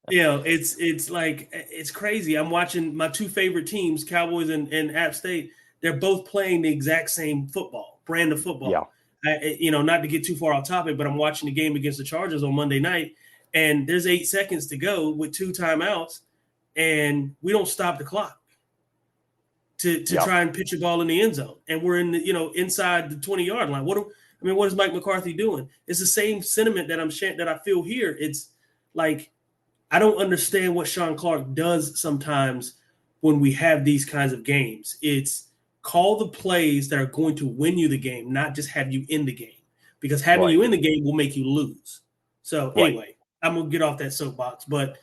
It's crazy. I'm watching my two favorite teams, Cowboys and App State. They're both playing the exact same brand of football. Yeah. Not to get too far off topic, but I'm watching the game against the Chargers on Monday night, and there's 8 seconds to go with 2 timeouts, and we don't stop the clock to try and pitch a ball in the end zone. And we're in the, inside the 20-yard line. What is Mike McCarthy doing? It's the same sentiment that I feel here. It's like, I don't understand what Sean Clark does sometimes when we have these kinds of games. It's call the plays that are going to win you the game, not just have you in the game, because having you in the game will make you lose. So anyway, I'm going to get off that soapbox, but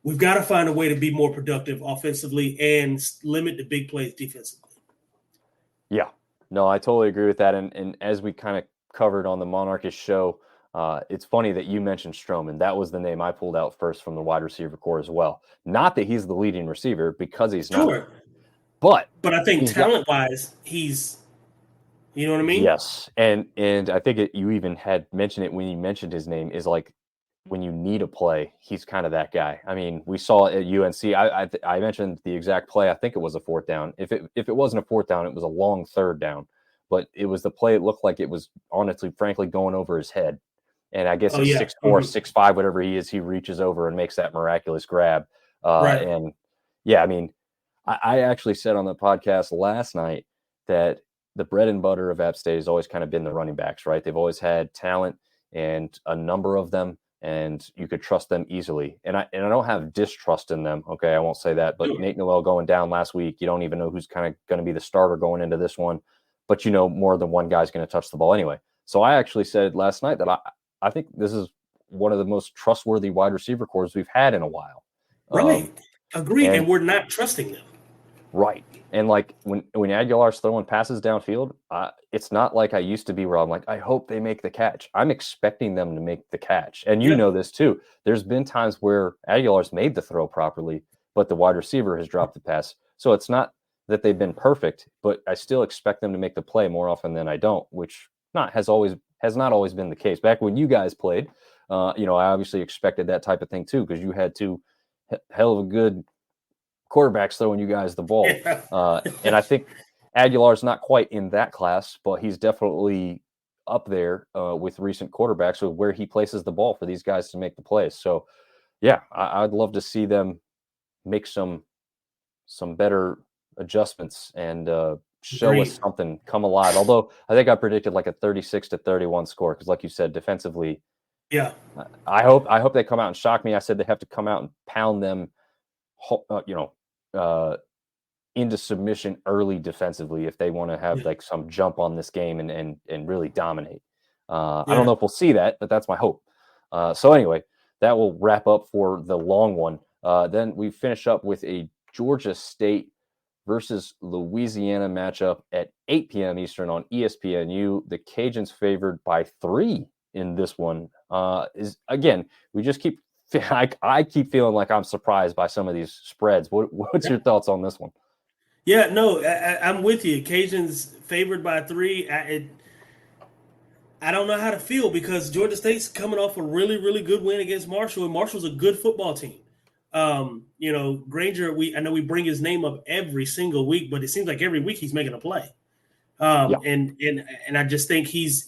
we've got to find a way to be more productive offensively and limit the big plays defensively. Yeah, no, I totally agree with that. And as we kind of covered on the Monarchist show, it's funny that you mentioned Stroman. That was the name I pulled out first from the wide receiver core as well. Not that he's the leading receiver, because he's not. But I think talent-wise, he's, you know what I mean? Yes, and I think you even had mentioned it when you mentioned his name, is like, when you need a play, he's kind of that guy. I mean, we saw it at UNC. I mentioned the exact play. I think it was a 4th down. If it wasn't a 4th down, it was a long 3rd down. But it was the play. It looked like it was frankly going over his head. And I guess 6'4", 6'5", whatever he is, he reaches over and makes that miraculous grab. And yeah, I mean, I actually said on the podcast last night that the bread and butter of App State has always kind of been the running backs, right? They've always had talent, and a number of them, and you could trust them easily. And I don't have distrust in them. Okay, I won't say that. But Nate Noel going down last week, you don't even know who's kind of going to be the starter going into this one. But more than one guy's going to touch the ball anyway. So I actually said last night that I think this is one of the most trustworthy wide receiver cores we've had in a while. Right. Agreed. And we're not trusting them. Right. And like when Aguilar's throwing passes downfield, it's not like I used to be, where I'm like, I hope they make the catch. I'm expecting them to make the catch. And you know this too. There's been times where Aguilar's made the throw properly, but the wide receiver has dropped the pass. So it's not that they've been perfect, but I still expect them to make the play more often than I don't, which has not always been the case. Back when you guys played, I obviously expected that type of thing too, because you had 2 hell of a good quarterbacks throwing you guys the ball. And I think Aguilar's not quite in that class, but he's definitely up there with recent quarterbacks with where he places the ball for these guys to make the plays. So yeah, I'd love to see them make some better adjustments and show us something, come alive. Although I think I predicted like a 36-31 score, because like you said, defensively, I hope they come out and shock me. I said they have to come out and pound them into submission early defensively if they want to have like some jump on this game and really dominate. I don't know if we'll see that, but that's my hope. So anyway, that will wrap up for the long one. Then we finish up with a Georgia State versus Louisiana matchup at 8 p.m. Eastern on ESPNU. The Cajuns favored by 3 in this one. We just keep I keep feeling like I'm surprised by some of these spreads. What's your thoughts on this one? Yeah, no, I'm with you. Cajuns favored by 3. I don't know how to feel, because Georgia State's coming off a really, really good win against Marshall, and Marshall's a good football team. Granger, I know we bring his name up every single week, but it seems like every week he's making a play. And I just think he's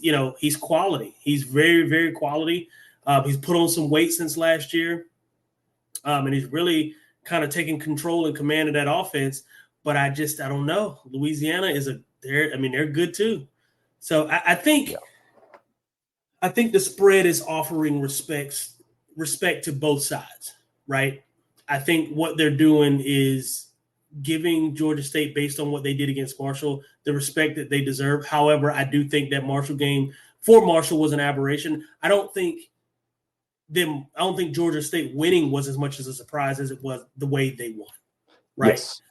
quality. He's very, very quality. He's put on some weight since last year. And he's really kind of taking control and command of that offense. but I don't know. Louisiana they're good too. So I think the spread is offering respect to both sides, right? I think what they're doing is giving Georgia State, based on what they did against Marshall, the respect that they deserve. However, I do think that Marshall game for Marshall was an aberration. I don't think Georgia State winning was as much as a surprise as it was the way they won, right? Yes.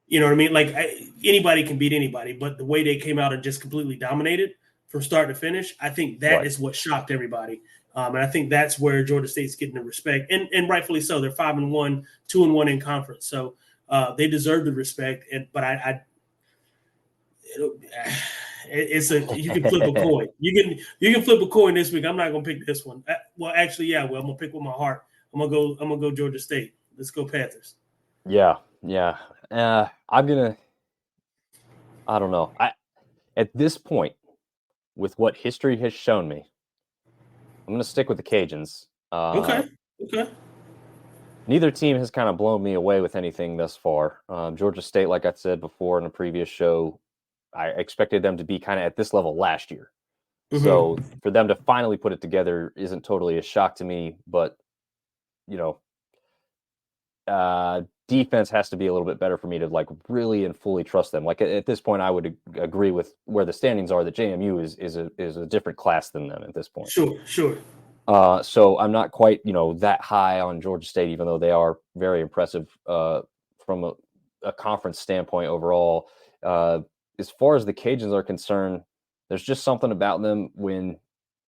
You know what I mean? Like anybody can beat anybody, but the way they came out and just completely dominated from start to finish, I think that is what shocked everybody. And I think that's where Georgia State's getting the respect, and rightfully so. They're 5-1, 2-1 in conference, so they deserve the respect. But it's you can flip a coin. You can flip a coin this week. I'm not gonna pick this one. Well, actually, yeah. Well, I'm gonna pick with my heart. I'm gonna go Georgia State. Let's go Panthers. Yeah. I don't know. At this point, with what history has shown me, I'm gonna stick with the Cajuns. Okay. Neither team has kind of blown me away with anything thus far. Georgia State, like I said before in a previous show, I expected them to be kind of at this level last year. Mm-hmm. So for them to finally put it together isn't totally a shock to me, but defense has to be a little bit better for me to like really and fully trust them. Like at this point, I would agree with where the standings are that JMU is a different class than them at this point. Sure. So I'm not quite, that high on Georgia State, even though they are very impressive from a conference standpoint overall. As far as the Cajuns are concerned, there's just something about them when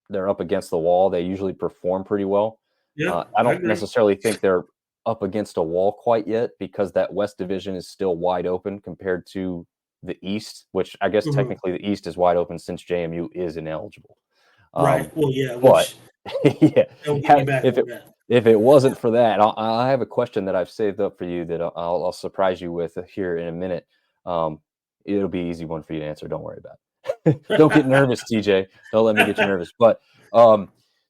they're up against the wall. They usually perform pretty well. Yeah, I don't necessarily think they're up against a wall quite yet because that West Division is still wide open compared to the East, which I guess technically the East is wide open since JMU is ineligible. Right. Well, yeah. But if it wasn't for that, I have a question that I've saved up for you that I'll surprise you with here in a minute. It'll be an easy one for you to answer. Don't worry about it. Don't get nervous, TJ. Don't let me get you nervous. But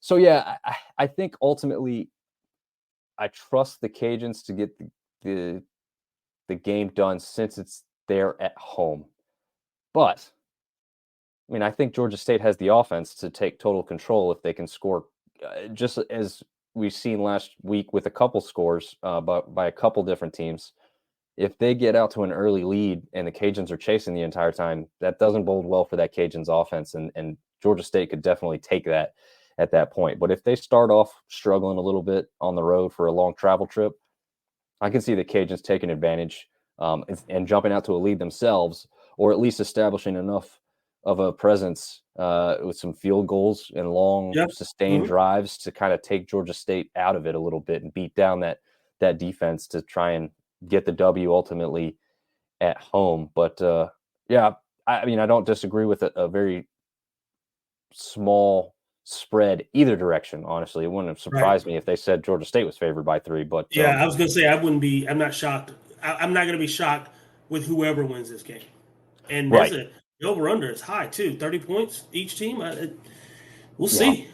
so yeah, I think ultimately I trust the Cajuns to get the game done since it's there at home. But I mean, I think Georgia State has the offense to take total control if they can score, just as we've seen last week with a couple scores by a couple different teams. If they get out to an early lead and the Cajuns are chasing the entire time, that doesn't bode well for that Cajuns offense. And Georgia State could definitely take that at that point. But if they start off struggling a little bit on the road for a long travel trip, I can see the Cajuns taking advantage and jumping out to a lead themselves, or at least establishing enough of a presence with some field goals and long sustained drives to kind of take Georgia State out of it a little bit and beat down that defense to try and get the W ultimately at home. But I mean, I don't disagree with a very small spread either direction. Honestly, it wouldn't have surprised me if they said Georgia State was favored by 3. But I was going to say I'm not shocked. I'm not going to be shocked with whoever wins this game. And the over/under is high too, 30 points each team. We'll see.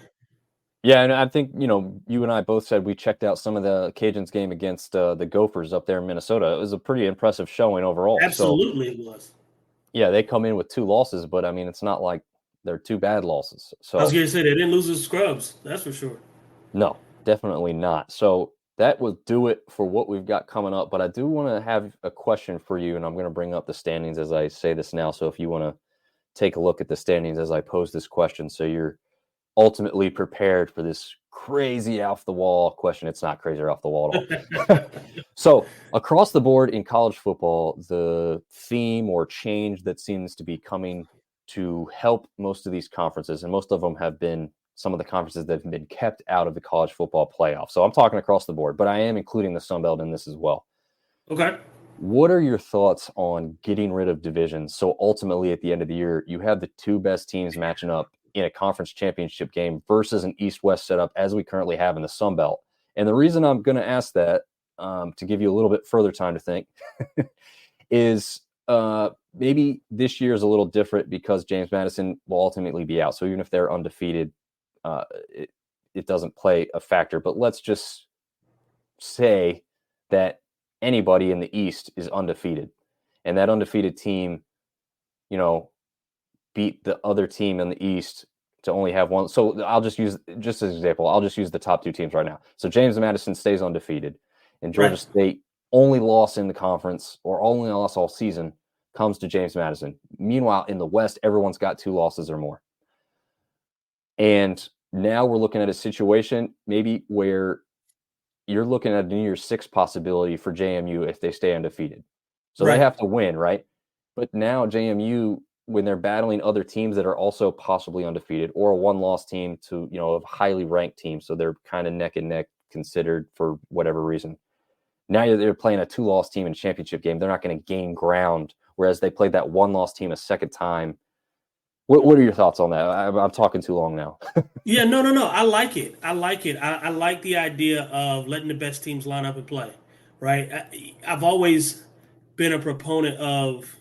Yeah, and I think you and I both said we checked out some of the Cajuns game against the Gophers up there in Minnesota. It was a pretty impressive showing overall. Absolutely, it was. Yeah, they come in with 2 losses, but I mean, it's not like they're 2 bad losses. So I was going to say they didn't lose to scrubs. That's for sure. No, definitely not. So that will do it for what we've got coming up. But I do want to have a question for you, and I'm going to bring up the standings as I say this now. So if you want to take a look at the standings as I pose this question, so you're ultimately prepared for this crazy off the wall question. It's not crazy or off the wall at all. So across the board in college football, the theme or change that seems to be coming to help most of these conferences, and most of them have been some of the conferences that have been kept out of the college football playoff. So I'm talking across the board, but I am including the Sun Belt in this as well. Okay. What are your thoughts on getting rid of divisions? So ultimately at the end of the year, you have the 2 best teams matching up in a conference championship game versus an East-West setup as we currently have in the Sun Belt. And the reason I'm going to ask that, to give you a little bit further time to think, is maybe this year is a little different because James Madison will ultimately be out. So even if they're undefeated, it doesn't play a factor. But let's just say that anybody in the East is undefeated. and that undefeated team, beat the other team in the East to only have one. So I'll just use, just as an example, I'll just use the top two teams right now. So James Madison stays undefeated, and Georgia State only loss in the conference or only loss all season comes to James Madison. Meanwhile, in the West, everyone's got 2 losses or more. And now we're looking at a situation maybe where you're looking at a New Year's Six possibility for JMU if they stay undefeated. So they have to win, right? But now JMU, when they're battling other teams that are also possibly undefeated or a one-loss team to, a highly ranked team, so they're kind of neck and neck considered for whatever reason. Now they're playing a 2-loss team in a championship game. They're not going to gain ground, whereas they played that one-loss team a second time. What are your thoughts on that? I'm talking too long now. Yeah, no. I like it. I like the idea of letting the best teams line up and play, right? I've always been a proponent of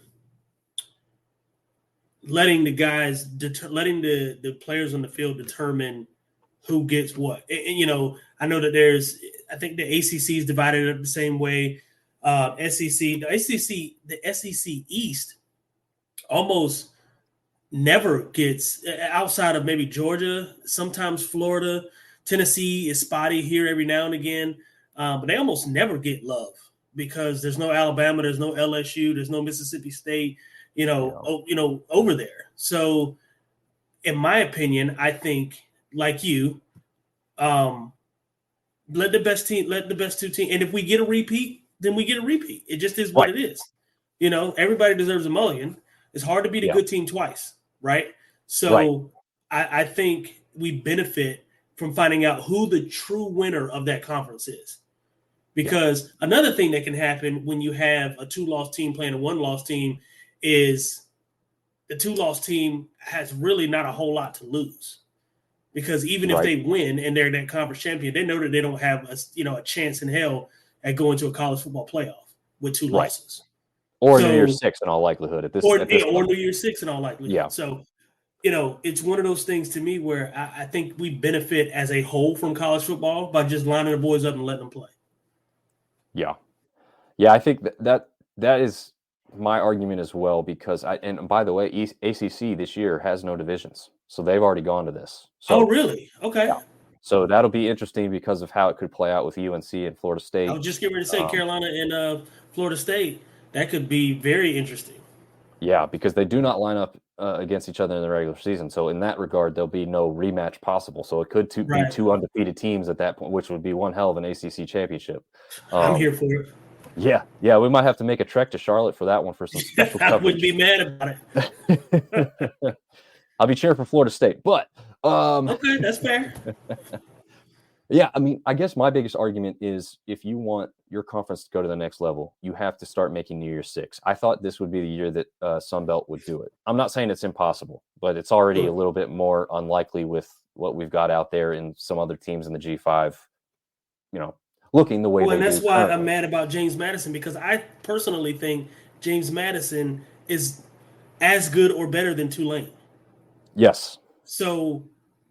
letting the guys, letting the players on the field determine who gets what. And, I know that I think the ACC is divided up the same way. The SEC East almost never gets, outside of maybe Georgia, sometimes Florida, Tennessee is spotty here every now and again, but they almost never get love because there's no Alabama, there's no LSU, there's no Mississippi State, over there. So, in my opinion, I think, like you, let the best two teams, and if we get a repeat, then we get a repeat. It just is what it is. Everybody deserves a mulligan. It's hard to beat a good team twice, right? So I think we benefit from finding out who the true winner of that conference is. Because another thing that can happen when you have a 2-loss team playing a 1-loss team is the 2-loss team has really not a whole lot to lose. Because even if they win and they're that conference champion, they know that they don't have a chance in hell at going to a college football playoff with 2 losses. Or New Year's Six in all likelihood at this or point. New Year's Six in all likelihood. Yeah. So, it's one of those things to me where I think we benefit as a whole from college football by just lining the boys up and letting them play. Yeah. Yeah, I think that is my argument as well, because and by the way, ACC this year has no divisions. So they've already gone to this. So, oh, really? Okay. Yeah. So that'll be interesting because of how it could play out with UNC and Florida State. I was just getting ready to say Carolina and Florida State. That could be very interesting. Yeah, because they do not line up against each other in the regular season. So in that regard, there'll be no rematch possible. So it could be 2 undefeated teams at that point, which would be one hell of an ACC championship. I'm here for it. Yeah, we might have to make a trek to Charlotte for that one for some special coverage. I wouldn't be mad about it. I'll be cheering for Florida State, but okay, that's fair. Yeah, I mean, I guess my biggest argument is if you want your conference to go to the next level, you have to start making New Year's Six. I thought this would be the year that Sunbelt would do it. I'm not saying it's impossible, but it's already a little bit more unlikely with what we've got out there in some other teams in the G5, looking the way they do. And that's why I'm mad about James Madison, because I personally think James Madison is as good or better than Tulane. Yes. So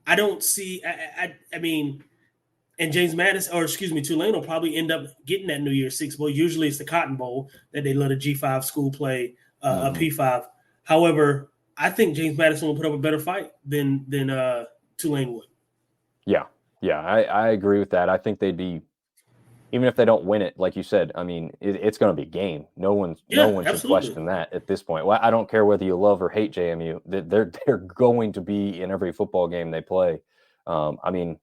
I don't see. I mean, and Tulane will probably end up getting that New Year's Six bowl. Usually, it's the Cotton Bowl that they let a G5 school play a P5. However, I think James Madison will put up a better fight than Tulane would. Yeah, I agree with that. I think they'd be, even if they don't win it, like you said. I mean, it's going to be a game. No one should question that at this point. Well, I don't care whether you love or hate JMU. They're going to be in every football game they play. I mean,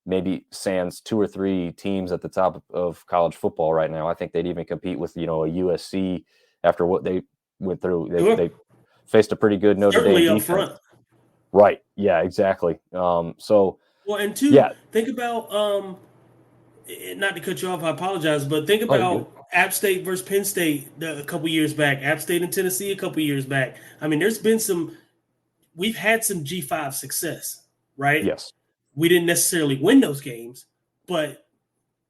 maybe sans 2 or 3 teams at the top of college football right now. I think they'd even compete with a USC after what they went through. They faced a pretty good Notre Dame defense. Front. Right. Yeah. Exactly. Think about not to cut you off, I apologize, but think about App State versus Penn State a couple years back, App State and Tennessee a couple years back. I mean, we've had some G5 success, right? Yes. We didn't necessarily win those games, but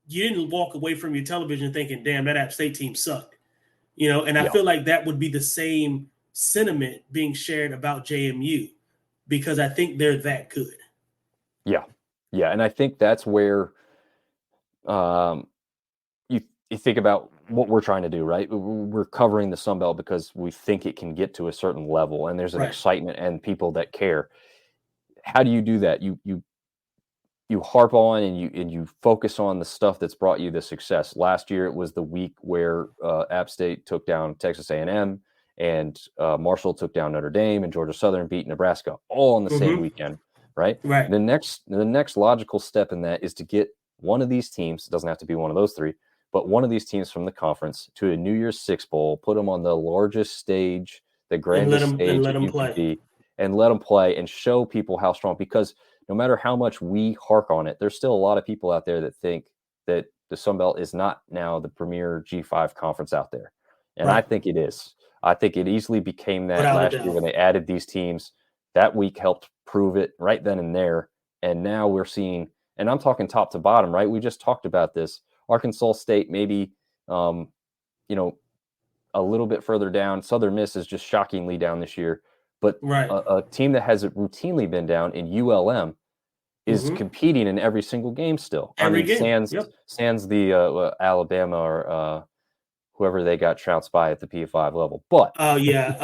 you didn't walk away from your television thinking, damn, that App State team sucked. I feel like that would be the same sentiment being shared about JMU, because I think they're that good. Yeah. Yeah. And I think that's where you think about what we're trying to do, right? We're covering the Sun Belt because we think it can get to a certain level, and there's an Right. excitement and people that care. How do you do that? You harp on and you focus on the stuff that's brought you the success. Last year, it was the week where App State took down Texas A&M, and Marshall took down Notre Dame, and Georgia Southern beat Nebraska, all on the same weekend, right? Right. The next logical step in that is to get one of these teams. It doesn't have to be one of those three, but one of these teams from the conference to a New Year's Six bowl, put them on the largest stage, the grandest stage let that 'em you play. could be, and let them play and show people how strong. Because no matter how much we hark on it, there's still a lot of people out there that think that the Sun Belt is not now the premier G5 conference out there, and I think it is. I think it easily became that Without a last year doubt. when they added these teams. That week helped prove it right then and there. And now we're seeing, and I'm talking top to bottom, right? We just talked about this. Arkansas State, maybe, a little bit further down. Southern Miss is just shockingly down this year. But Right. a team that has routinely been down in ULM is competing in every single game still. Every game. Sans the Alabama or whoever they got trounced by at the P5 level. But Oh yeah.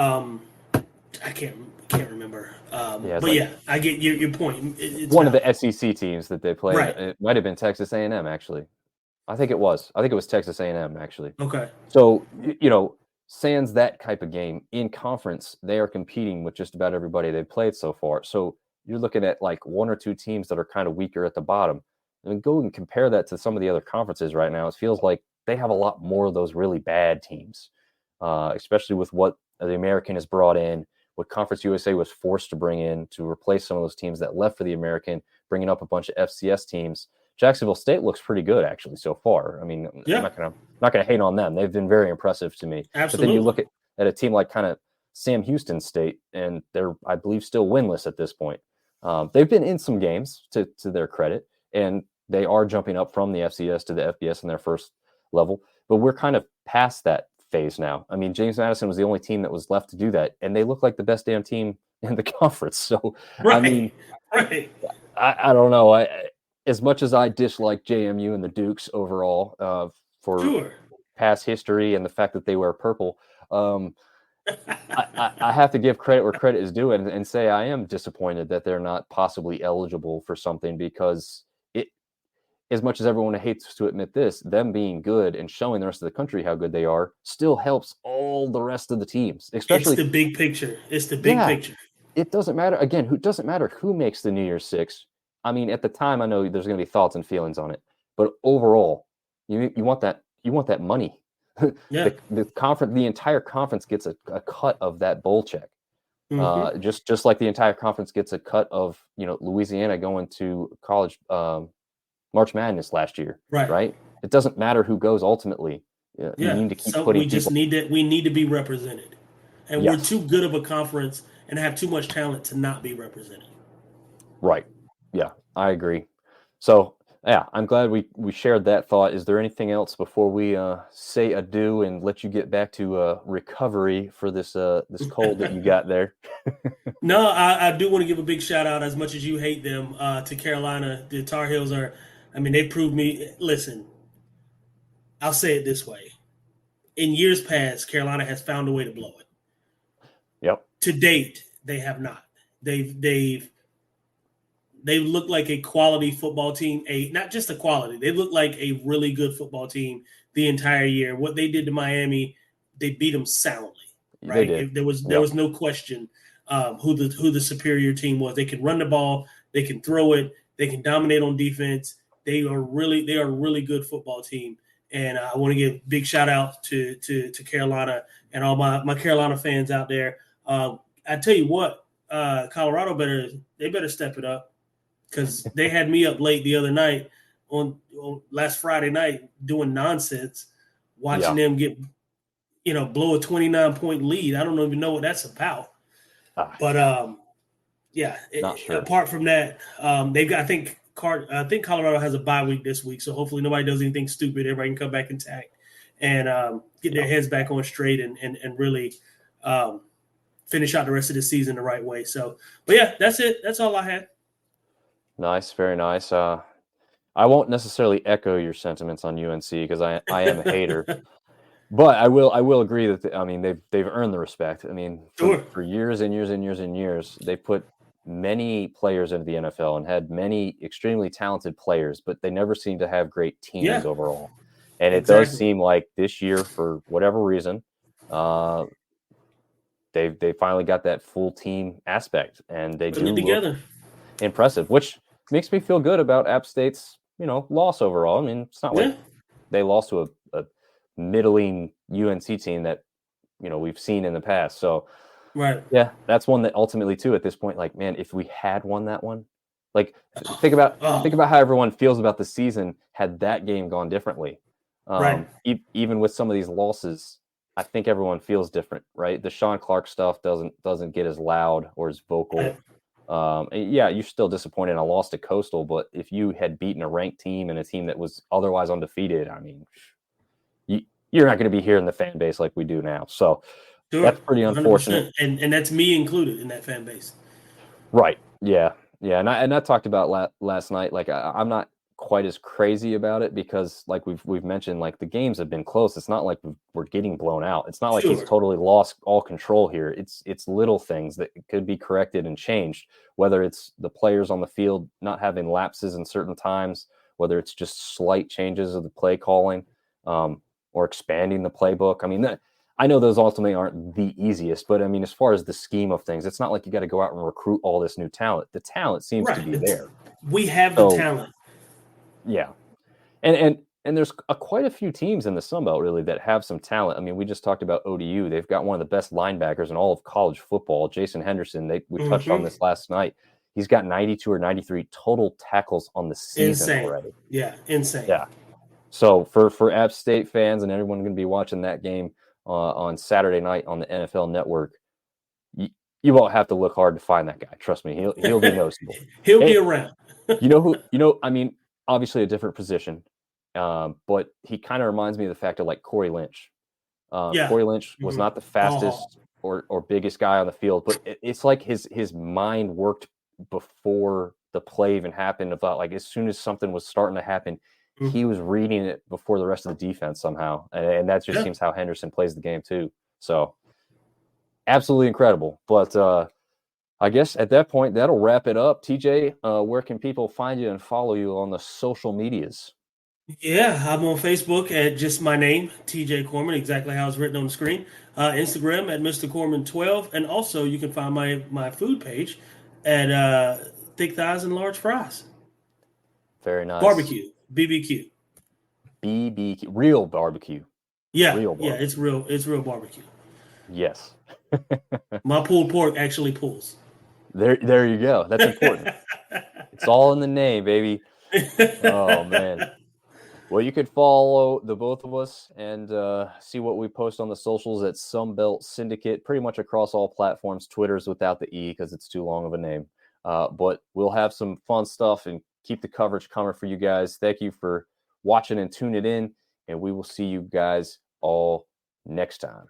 I can't remember. I get your point. It's one of valid. the SEC teams that they played. Right. It might have been Texas A&M actually. I think it was Texas A&M actually. Okay. So sans that type of game in conference, they are competing with just about everybody they've played so far. So you're looking at like one or two teams that are kind of weaker at the bottom. I mean, go and compare that to some of the other conferences right now. It feels like they have a lot more of those really bad teams, especially with what the American has brought in, what Conference USA was forced to bring in to replace some of those teams that left for the American, bringing up a bunch of FCS teams. Jacksonville State looks pretty good actually so far. I mean, I'm not gonna hate on them. They've been very impressive to me. Absolutely. But then you look at a team like kind of Sam Houston State, and they're, I believe, still winless at this point. They've been in some games to their credit, and they are jumping up from the FCS to the FBS in their first level. But we're kind of past that phase now. I mean, James Madison was the only team that was left to do that, and they look like the best damn team in the conference. So, right. I mean, right. I don't know. As much as I dislike JMU and the Dukes overall for past history and the fact that they wear purple, I have to give credit where credit is due and say I am disappointed that they're not possibly eligible for something, because as much as everyone hates to admit this, them being good and showing the rest of the country how good they are still helps all the rest of the teams. Especially, it's the big picture. It's the big picture. It doesn't matter. Again, it doesn't matter who makes the New Year's Six. I mean, at the time, I know there's going to be thoughts and feelings on it, but overall, you want that money. Yeah. The entire conference gets a cut of that bowl check. Just like the entire conference gets a cut of Louisiana going to college March Madness last year, right? It doesn't matter who goes ultimately. You need to keep putting. We need to be represented, and we're too good of a conference and have too much talent to not be represented. Right. Yeah, I agree. So yeah, I'm glad we shared that thought. Is there anything else before we say adieu and let you get back to recovery for this cold that you got there? No, I do want to give a big shout out, as much as you hate them, to Carolina. The Tar Heels they proved me. Listen, I'll say it this way. In years past, Carolina has found a way to blow it. Yep. To date, they have not. They've looked like a quality football team. Not just a quality. They look like a really good football team the entire year. What they did to Miami, they beat them soundly. Right? They did. There was no question who the superior team was. They can run the ball. They can throw it. They can dominate on defense. They are a really good football team. And I want to give a big shout out to Carolina and all my Carolina fans out there. I tell you what, Colorado better step it up, because they had me up late the other night on last Friday night doing nonsense, watching them get blow a 29-point lead. I don't even know what that's about. But not sure. Apart from that, they've got. I think Colorado has a bye week this week, so hopefully nobody does anything stupid. Everybody can come back intact and get their heads back on straight and really finish out the rest of the season the right way. So, but yeah, that's it. That's all I had. Nice, very nice. I won't necessarily echo your sentiments on UNC because I am a hater. But I will agree that they've earned the respect. I mean, Sure. for years and years and years and years, they put many players into the NFL and had many extremely talented players, but they never seem to have great teams overall. And it does Exactly. seem like this year, for whatever reason, they finally got that full team aspect, and they Putting do it look together. impressive, which makes me feel good about App State's loss overall. I mean, it's not like they lost to a middling UNC team that we've seen in the past. So Right. yeah, that's one that ultimately too at this point, like, man, if we had won that one, like think about how everyone feels about the season had that game gone differently. Right. Even with some of these losses, I think everyone feels different, right? The Sean Clark stuff doesn't get as loud or as vocal. Yeah, you're still disappointed in a loss to Coastal, but if you had beaten a ranked team and a team that was otherwise undefeated, I mean, you're not going to be hearing the fan base like we do now. So that's pretty unfortunate. 100%. And that's me included in that fan base. Right. Yeah. Yeah. And I talked about last night, like I'm not quite as crazy about it because like we've mentioned, like the games have been close. It's not like we're getting blown out. It's not like he's totally lost all control here. It's little things that could be corrected and changed, whether it's the players on the field not having lapses in certain times, whether it's just slight changes of the play calling, or expanding the playbook. I mean, I know those ultimately aren't the easiest, but I mean, as far as the scheme of things, it's not like you got to go out and recruit all this new talent. The talent seems to be there. We have the talent. Yeah. And there's quite a few teams in the Sun Belt really that have some talent. I mean, we just talked about ODU. They've got one of the best linebackers in all of college football, Jason Henderson. We touched on this last night. He's got 92 or 93 total tackles on the season already. Yeah, insane. Yeah. So for App State fans and everyone going to be watching that game on Saturday night on the NFL Network, you won't have to look hard to find that guy. Trust me, he'll be noticeable. He'll be around. I mean, obviously a different position, but he kind of reminds me of the fact of like Corey Lynch. Corey Lynch was not the fastest or biggest guy on the field, but it's like his mind worked before the play even happened. About like as soon as something was starting to happen, he was reading it before the rest of the defense somehow, and that just seems how Henderson plays the game too. So absolutely incredible. But I guess at that point that'll wrap it up. TJ, where can people find you and follow you on the social medias? Yeah, I'm on Facebook at just my name, TJ Corman, exactly how it's written on the screen. Instagram at Mr. Corman 12, and also you can find my food page at Thick Thighs and Large Fries. Very nice. Barbecue, BBQ. BBQ, real barbecue. Yeah, real barbecue. Yeah, it's real barbecue. Yes. My pulled pork actually pulls. There you go. That's important. It's all in the name, baby. Oh man. Well, you could follow the both of us and see what we post on the socials at Sunbelt Syndicate, pretty much across all platforms. Twitter's without the E because it's too long of a name. But we'll have some fun stuff and keep the coverage coming for you guys. Thank you for watching and tuning in, and we will see you guys all next time.